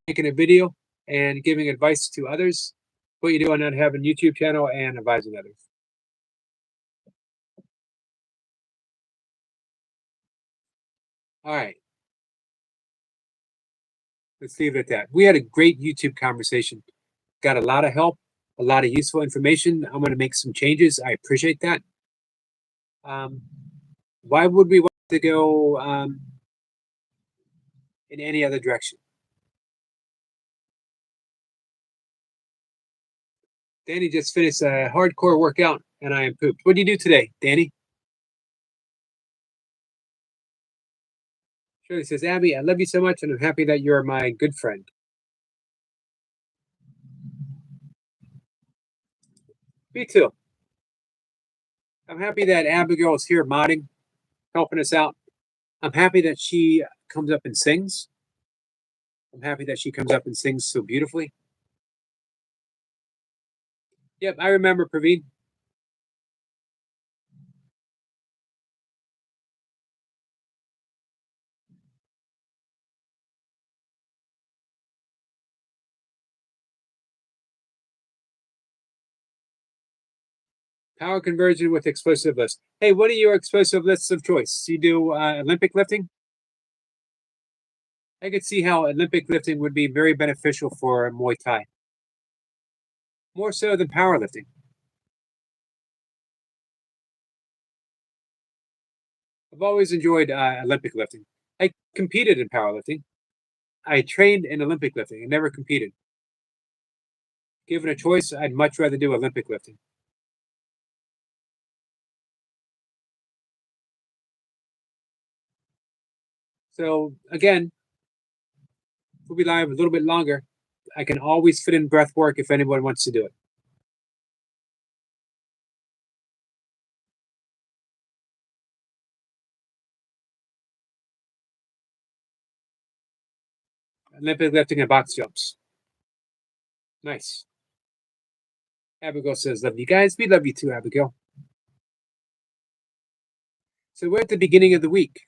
making a video and giving advice to others. What you do on not having a YouTube channel and advising others. All right. Let's leave it at that. We had a great YouTube conversation. Got a lot of help, a lot of useful information. I'm going to make some changes. I appreciate that. Um, why would we want to go in any other direction? Danny just finished a hardcore workout and I am pooped. What do you do today, Danny? Shirley says, Abby, I love you so much and I'm happy that you're my good friend. Me too. I'm happy that Abigail is here modding, helping us out. I'm happy that she comes up and sings. I'm happy that she comes up and sings so beautifully. Yep, I remember Praveen. Power conversion with explosive lifts. Hey, what are your explosive lifts of choice? You do Olympic lifting? I could see how Olympic lifting would be very beneficial for Muay Thai, more so than powerlifting. I've always enjoyed Olympic lifting. I competed in powerlifting. I trained in Olympic lifting and never competed. Given a choice, I'd much rather do Olympic lifting. So again, we'll be live a little bit longer. I can always fit in breath work if anyone wants to do it. Olympic lifting and box jumps. Nice. Abigail says, love you guys. We love you too, Abigail. So we're at the beginning of the week,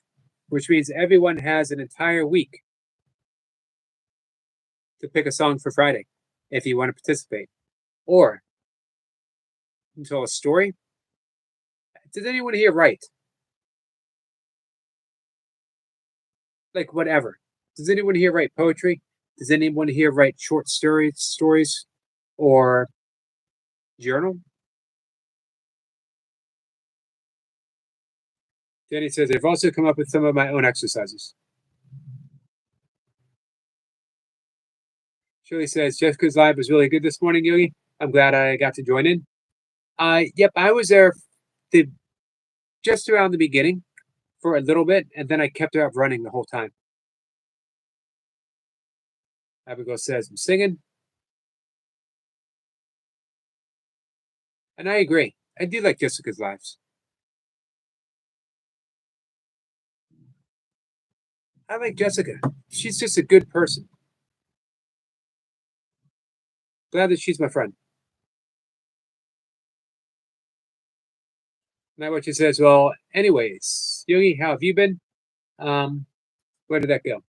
which means everyone has an entire week to pick a song for Friday if you want to participate. Or tell a story. Does anyone here write? Like whatever. Does anyone here write poetry? Does anyone here write short stories or journal? Danny says, I've also come up with some of my own exercises. Shirley says, Jessica's live was really good this morning, Yogi. I'm glad I got to join in. Yep, I was there just around the beginning for a little bit, and then I kept it up running the whole time. Abigail says, I'm singing. And I agree. I do like Jessica's lives. I like Jessica. She's just a good person. Glad that she's my friend. Now what she says, well, anyways, Yogi, how have you been? Where did that go?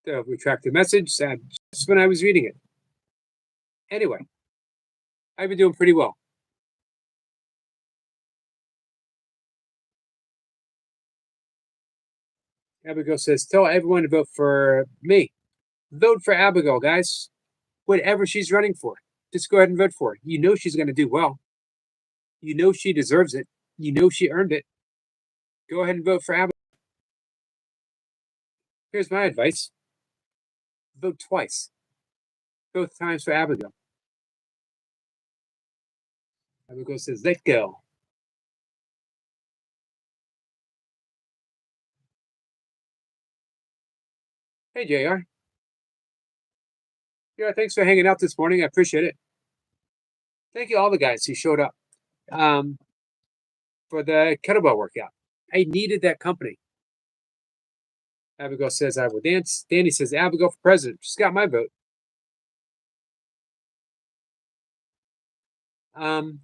So retract the message just when I was reading it. Anyway, I've been doing pretty well. Abigail says, tell everyone to vote for me. Vote for Abigail, guys. Whatever she's running for, just go ahead and vote for her. You know she's going to do well. You know she deserves it. You know she earned it. Go ahead and vote for Abigail. Here's my advice: vote twice, both times for Abigail. Abigail says, "Let go." Hey, Jr. Yeah, thanks for hanging out this morning. I appreciate it. Thank you, all the guys who showed up um, for the kettlebell workout. I needed that company. Abigail says, "I will dance." Danny says, "Abigail for president." She's got my vote. Um,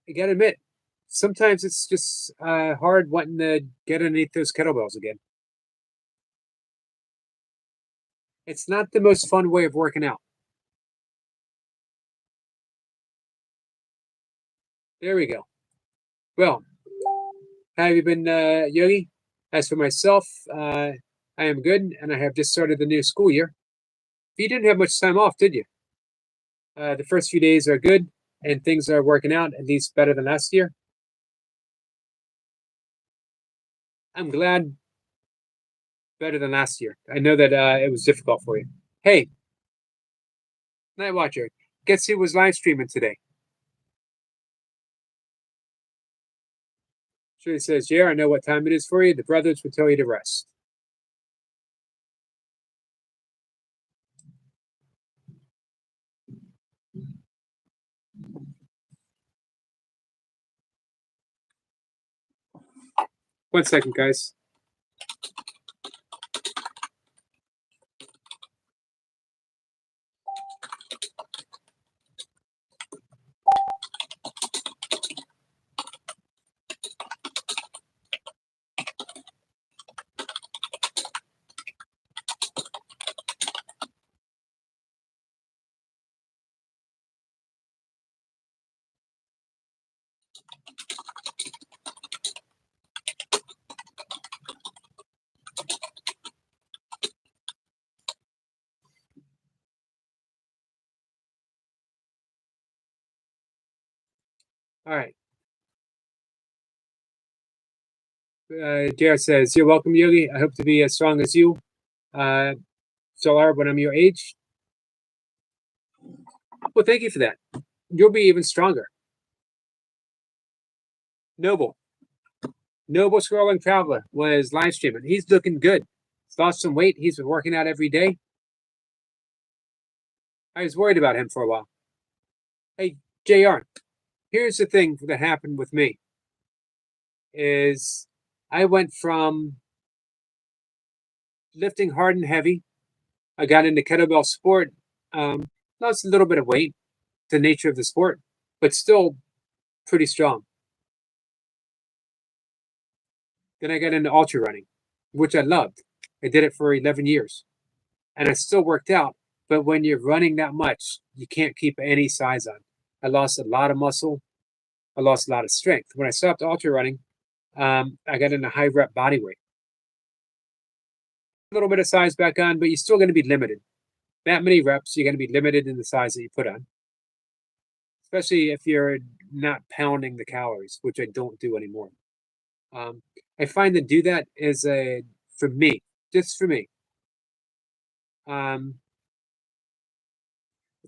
I gotta admit, sometimes it's just hard wanting to get underneath those kettlebells again. It's not the most fun way of working out. There we go. Well, how have you been, Yogi? As for myself, I am good, and I have just started the new school year. You didn't have much time off, did you? The first few days are good, and things are working out at least better than last year. I'm glad better than last year. I know that it was difficult for you. Hey, Night Watcher, guess who was live streaming today? Shirley says, "Yeah, I know what time it is for you. The brothers will tell you to rest." One second, guys. All right. Jared says, "You're welcome, Yogi. I hope to be as strong as you. Uh, Solar, when I'm your age." Well, thank you for that. You'll be even stronger. Noble. Noble Scrolling Traveler was live streaming. He's looking good. He's lost some weight. He's been working out every day. I was worried about him for a while. Hey, JR, here's the thing that happened with me is I went from lifting hard and heavy. I got into kettlebell sport, lost a little bit of weight, the nature of the sport, but still pretty strong. Then I got into ultra running, which I loved. I did it for 11 years and I still worked out. But when you're running that much, you can't keep any size on. I lost a lot of muscle. I lost a lot of strength. When I stopped ultra running, I got into high rep body weight. A little bit of size back on, but you're still going to be limited. That many reps, you're going to be limited in the size that you put on, especially if you're not pounding the calories, which I don't do anymore. I find to do that is for me, just for me. It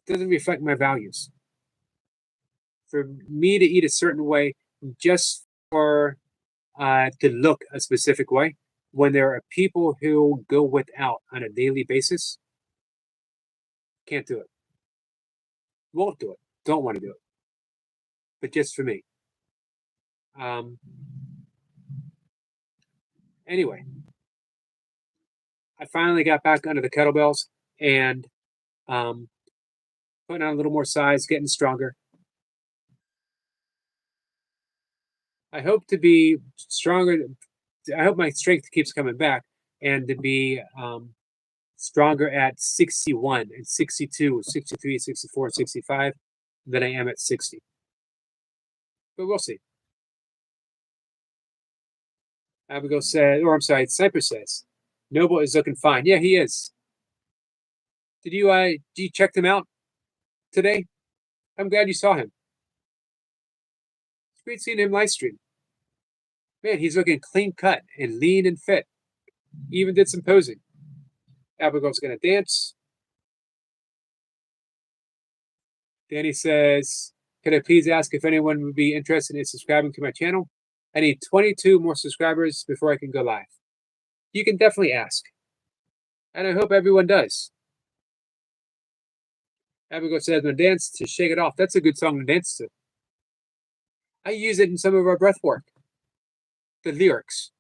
doesn't reflect my values. For me to eat a certain way just for to look a specific way, when there are people who go without on a daily basis, can't do it. Won't do it. Don't want to do it. But just for me. Um, anyway, I finally got back under the kettlebells and um, putting on a little more size, getting stronger. I hope to be stronger. I hope my strength keeps coming back and to be stronger at 61 and 62, 63, 64, 65 than I am at 60. But we'll see. Abigail said, or I'm sorry, Sniper says, Noble is looking fine. Yeah, he is. Did you check him out today? I'm glad you saw him. Great seeing him live stream. Man, he's looking clean cut and lean and fit. Even did some posing. Abigail's gonna dance. Danny says, "Can I please ask if anyone would be interested in subscribing to my channel? I need 22 more subscribers before I can go live." You can definitely ask. And I hope everyone does. Abigail says, "I'm gonna dance to Shake It Off." That's a good song to dance to. I use it in some of our breath work. The lyrics.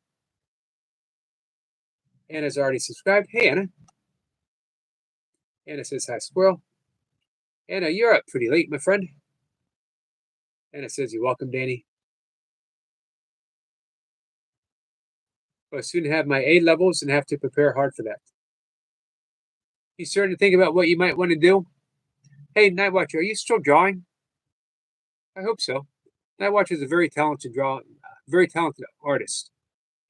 Anna's already subscribed. Hey, Anna. Anna says, "Hi, squirrel." Anna, you're up pretty late, my friend. Anna says, "You're welcome, Danny." I'll soon have my A levels and have to prepare hard for that. You starting to think about what you might want to do? Hey, Night Watcher, are you still drawing? I hope so. Night Watcher is a very talented very talented artist,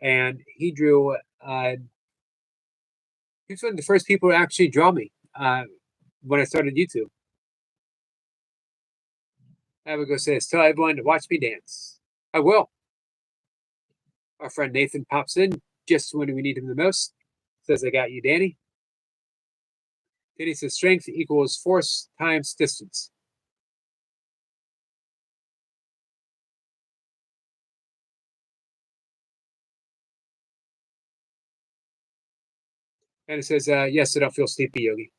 and he drew. He was one of the first people to actually draw me when I started YouTube. Abigail says, "Tell everyone to watch me dance." I will. Our friend Nathan pops in just when we need him the most. Says, "I got you, Danny." Danny says, "Strength equals force times distance." And it says, "Yes, I don't feel sleepy, Yogi."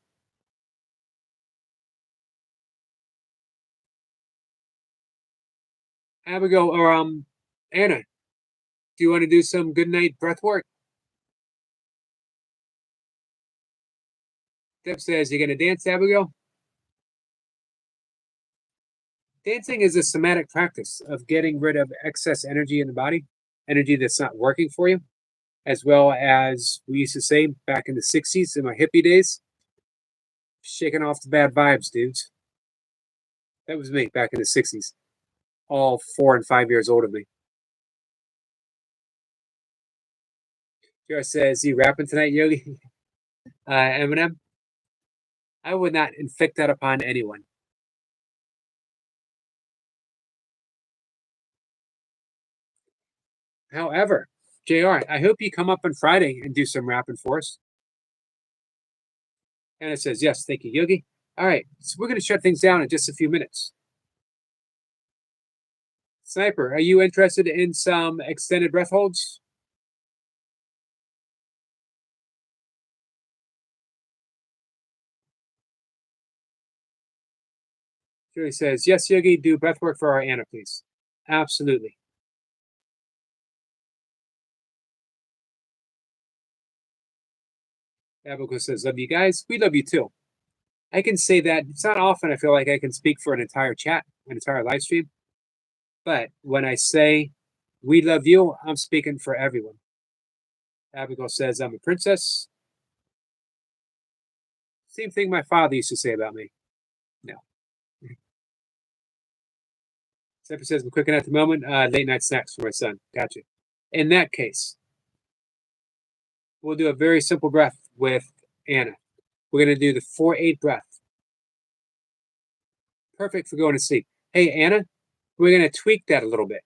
Abigail or Anna, do you want to do some good night breath work? Deb says, "You're going to dance, Abigail?" Dancing is a somatic practice of getting rid of excess energy in the body, energy that's not working for you, as well as we used to say back in the 60s in my hippie days, shaking off the bad vibes, dudes. That was me back in the 60s, all 4 and 5 years older than me. JR says, "You rapping tonight, Yogi?" Eminem, I would not inflict that upon anyone. However, JR, I hope you come up on Friday and do some rapping for us. And it says, "Yes, thank you, Yogi." All right, so we're going to shut things down in just a few minutes. Sniper, are you interested in some extended breath holds? Julie says, "Yes, Yogi, do breath work for our Anna, please." Absolutely. Abigail says, "Love you guys." We love you too. I can say that it's not often I feel like I can speak for an entire chat, an entire live stream. But when I say we love you, I'm speaking for everyone. Abigail says, "I'm a princess." Same thing my father used to say about me. No. Sniper says, "I'm cooking at the moment. Late night snacks for my son." Gotcha. In that case, we'll do a very simple breath with Anna. We're going to do the 4-8 breath. Perfect for going to sleep. Hey, Anna, we're going to tweak that a little bit.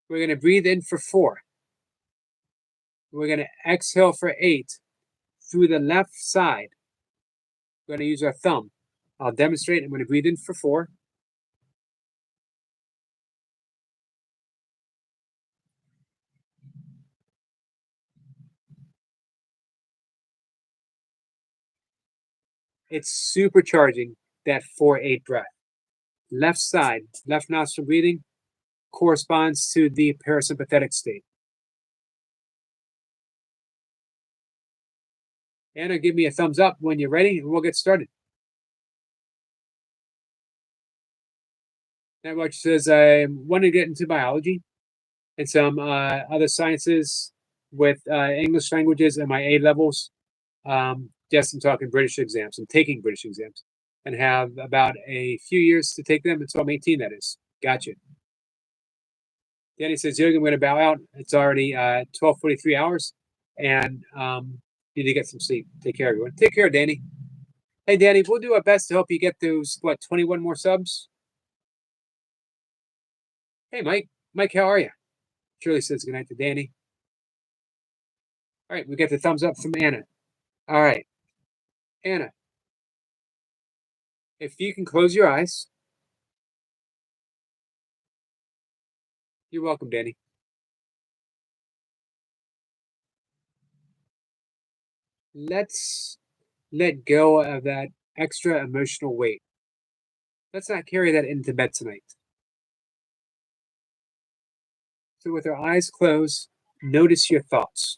We're going to breathe in for 4. We're going to exhale for 8 through the left side. We're going to use our thumb. I'll demonstrate. I'm going to breathe in for 4. It's supercharging that 4-8 breath. Left side, left nostril breathing corresponds to the parasympathetic state. Anna, give me a thumbs up when you're ready, and we'll get started. Network says, "I want to get into biology and some other sciences with English languages and my A levels. Yes, I'm talking British exams. I'm taking British exams and have about a few years to take them until I'm 18, that is." Gotcha. Danny says, "Yogi, I'm going to bow out. It's already 12:43 hours, and need to get some sleep. Take care, everyone." Take care, Danny. Hey, Danny, we'll do our best to help you get those, 21 more subs? Hey, Mike. Mike, how are you? Shirley says goodnight to Danny. All right, we got the thumbs up from Anna. All right, Anna, if you can close your eyes, you're welcome, Danny. Let's let go of that extra emotional weight. Let's not carry that into bed tonight. So, with our eyes closed, notice your thoughts.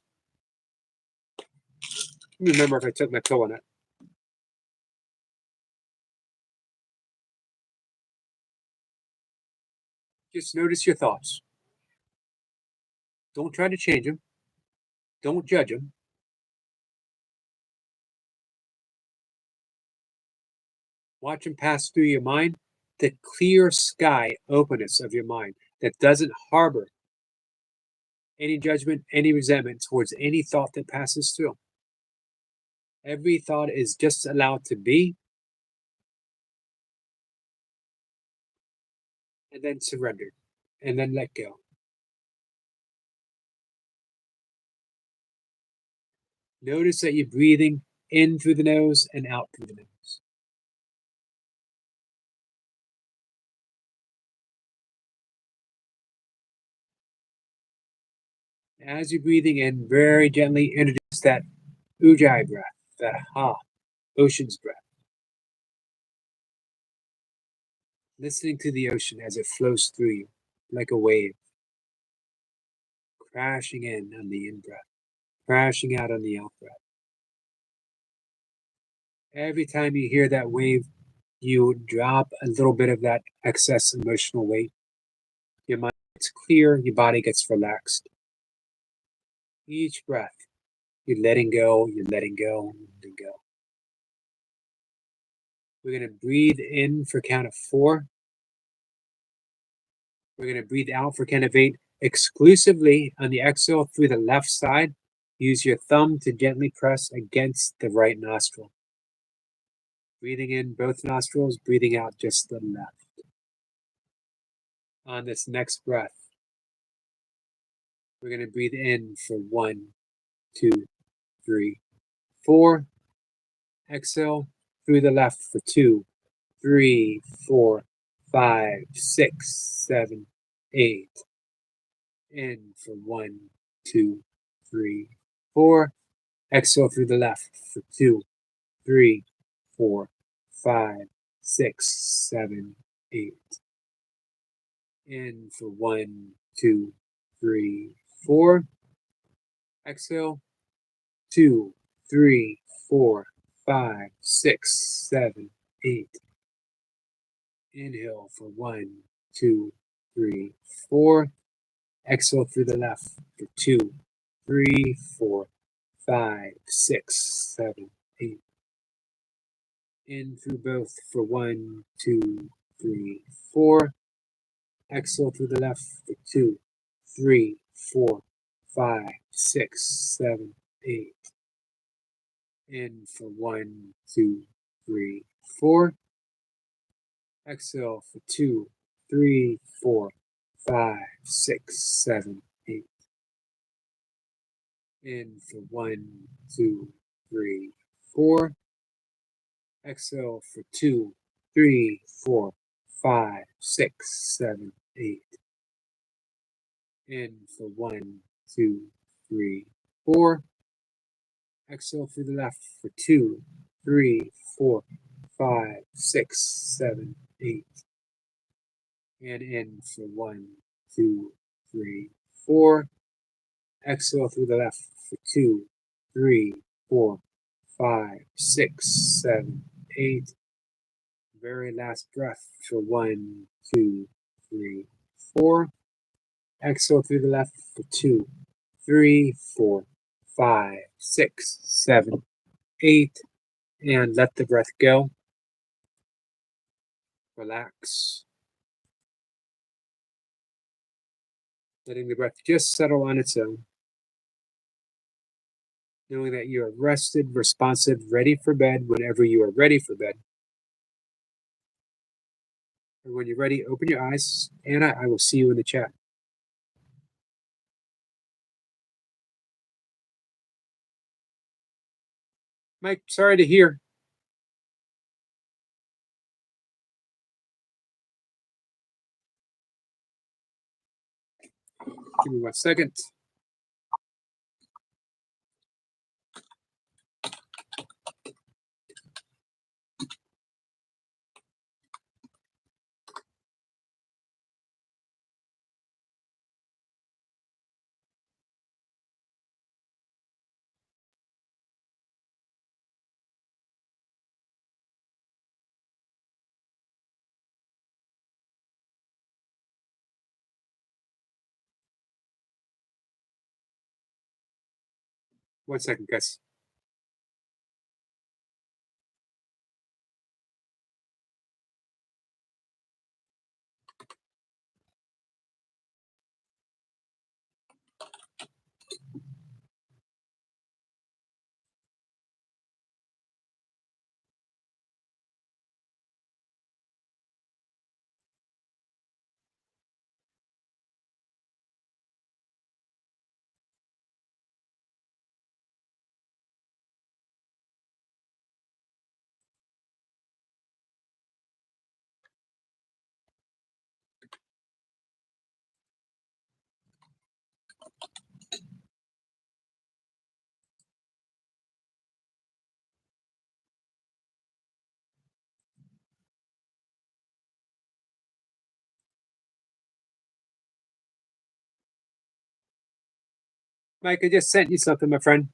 Remember if I took my pill on it. Just notice your thoughts. Don't try to change them. Don't judge them. Watch them pass through your mind. The clear sky openness of your mind that doesn't harbor any judgment, any resentment towards any thought that passes through. Every thought is just allowed to be, and then surrender, and then let go. Notice that you're breathing in through the nose and out through the nose. As you're breathing in, very gently introduce that ujjayi breath, that ha, ocean's breath. Listening to the ocean as it flows through you like a wave, crashing in on the in breath, crashing out on the out breath. Every time you hear that wave, you drop a little bit of that excess emotional weight. Your mind gets clear, your body gets relaxed. Each breath, you're letting go, you're letting go, letting go. We're going to breathe in for count of 4. We're going to breathe out for count of 8. Exclusively on the exhale through the left side, use your thumb to gently press against the right nostril. Breathing in both nostrils, breathing out just the left. On this next breath, we're going to breathe in for 1, 2, 3, 4. Exhale through the left for 2, 3, 4, 5, 6, 7, 8. In for 1, 2, 3, 4. Exhale through the left for 2, 3, 4, 5, 6, 7, 8. In for 1, 2, 3, 4. Exhale 2, 3, 4, 5, 6, 7, 8. Inhale for 1, 2, 3, 4. Exhale through the left for 2, 3, 4, 5, 6, 7, 8. In through both for 1, 2, 3, 4. Exhale through the left for 2, 3, 4, 5, 6, 7, 8. In for 1, 2, 3, 4. Exhale for 2, 3, 4, 5, 6, 7, 8. In for 1, 2, 3, 4. Exhale for 2, 3, 4, 5, 6, 7, 8. In for 1, 2, 3, 4. Exhale through the left for 2, 3, 4, 5, 6, 7, 8. And in for 1, 2, 3, 4. Exhale through the left for 2, 3, 4, 5, 6, 7, 8. Very last breath for 1, 2, 3, 4. Exhale through the left for 2, 3, 4, 5, 6, 7, 8. And let the breath go. Relax. Letting the breath just settle on its own. Knowing that you are rested, responsive, ready for bed whenever you are ready for bed. And when you're ready, open your eyes. Anna, I will see you in the chat. Mike, sorry to hear. Give me 1 second. One second, guys. Mike, I just sent you something, my friend.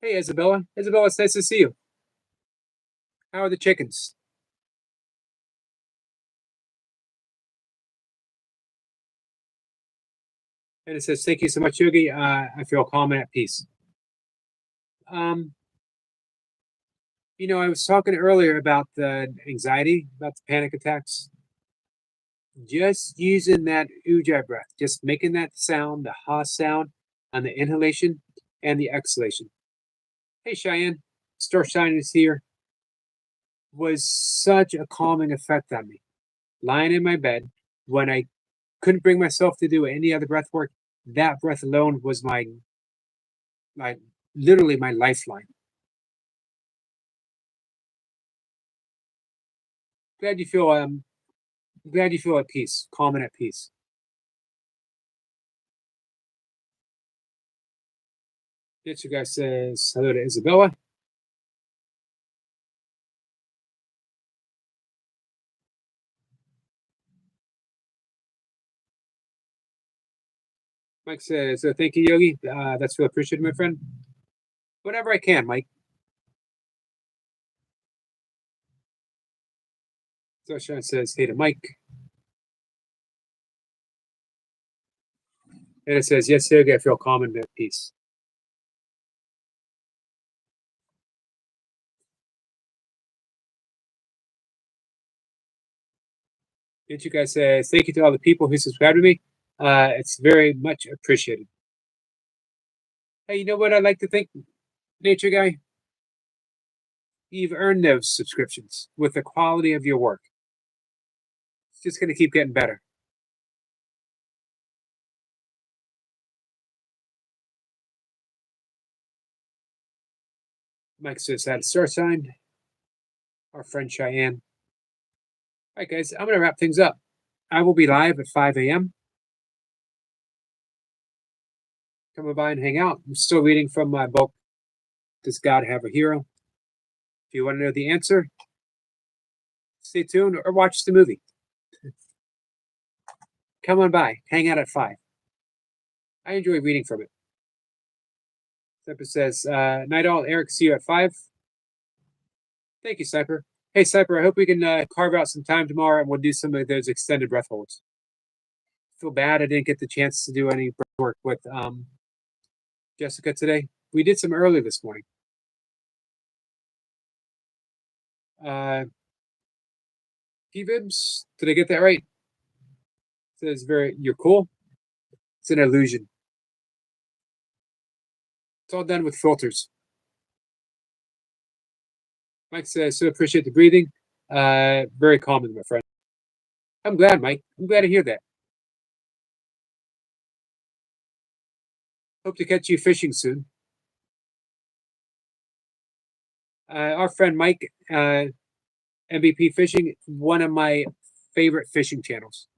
Hey, Isabella. Isabella, it's nice to see you. How are the chickens? And it says, thank you so much, Yogi. I feel calm and at peace. Um, I was talking earlier about the anxiety, about the panic attacks. Just using that ujjayi breath, just making that sound, the ha sound on the inhalation and the exhalation. Hey, Cheyenne, Star Shine is here. Was such a calming effect on me. Lying in my bed when I couldn't bring myself to do any other breath work, that breath alone was my literally my lifeline. Glad you feel glad you feel at peace, calm and at peace. This guy says hello to Isabella. Mike says, thank you, Yogi. That's really appreciated, my friend. Whenever I can, Mike. So Sean says, hey to Mike. And it says, yes, Yogi, I feel calm and at peace. And you guys says, thank you to all the people who subscribed to me. It's very much appreciated. Hey, you know what I'd like to think, Nature Guy? You've earned those subscriptions with the quality of your work. It's just going to keep getting better. Mike says, had a star sign. Our friend Cheyenne. All right, guys, I'm going to wrap things up. I will be live at 5 a.m. Come by and hang out. I'm still reading from my book, Does God Have a Hero? If you want to know the answer, stay tuned or watch the movie. Come on by, hang out at 5. I enjoy reading from it. Sniper says, night all, Eric, see you at 5. Thank you, Sniper. Hey, Sniper, I hope we can carve out some time tomorrow and we'll do some of those extended breath holds. Feel bad I didn't get the chance to do any breath work with Jessica today. We did some early this morning. P-Vibs, did I get that right? It says you're cool. It's an illusion. It's all done with filters. Mike says, so appreciate the breathing. Very calming, my friend. I'm glad, Mike. I'm glad to hear that. Hope to catch you fishing soon. Our friend Mike, MVP Fishing, one of my favorite fishing channels.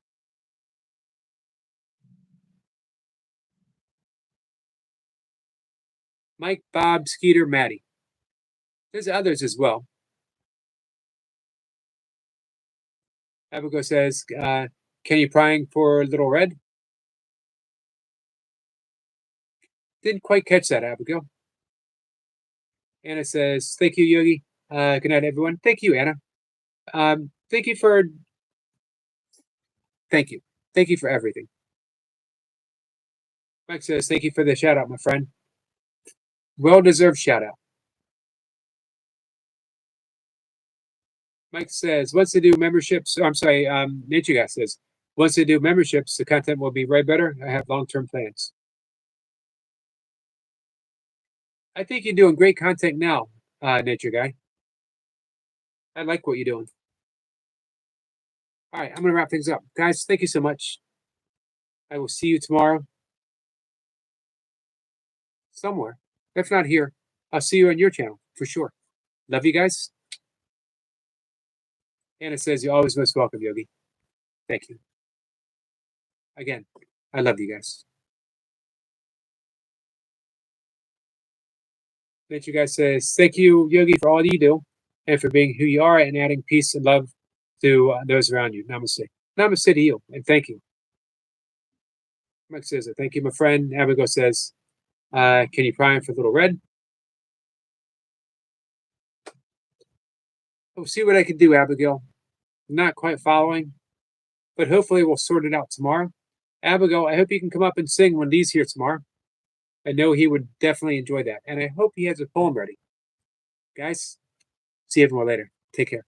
Mike, Bob, Skeeter, Maddie. There's others as well. Abigail says, can you prying for Little Red? Didn't quite catch that, Abigail. Anna says, thank you, Yogi. Good night, everyone. Thank you, Anna. Thank you for thank you. Thank you for everything. Mike says, thank you for the shout out, my friend. Well deserved shout out. Mike says, once they do memberships, I'm sorry, Nature Guy says, once they do memberships, the content will be way better. I have long term plans. I think you're doing great content now, Nature Guy. I like what you're doing. All right, I'm going to wrap things up. Guys, thank you so much. I will see you tomorrow somewhere. If not here, I'll see you on your channel for sure. Love you guys. Anna says, you're always most welcome, Yogi. Thank you. Again, I love you guys. Nature Guy says, thank you, Yogi, for all you do and for being who you are and adding peace and love to those around you. Namaste. Namaste to you, and thank you. Mike says, thank you, my friend. Abigail says, can you pry for Little Red? We'll see what I can do, Abigail. I'm not quite following, but hopefully we'll sort it out tomorrow. Abigail, I hope you can come up and sing when Dee's here tomorrow. I know he would definitely enjoy that. And I hope he has a poem ready. Guys, see everyone later. Take care.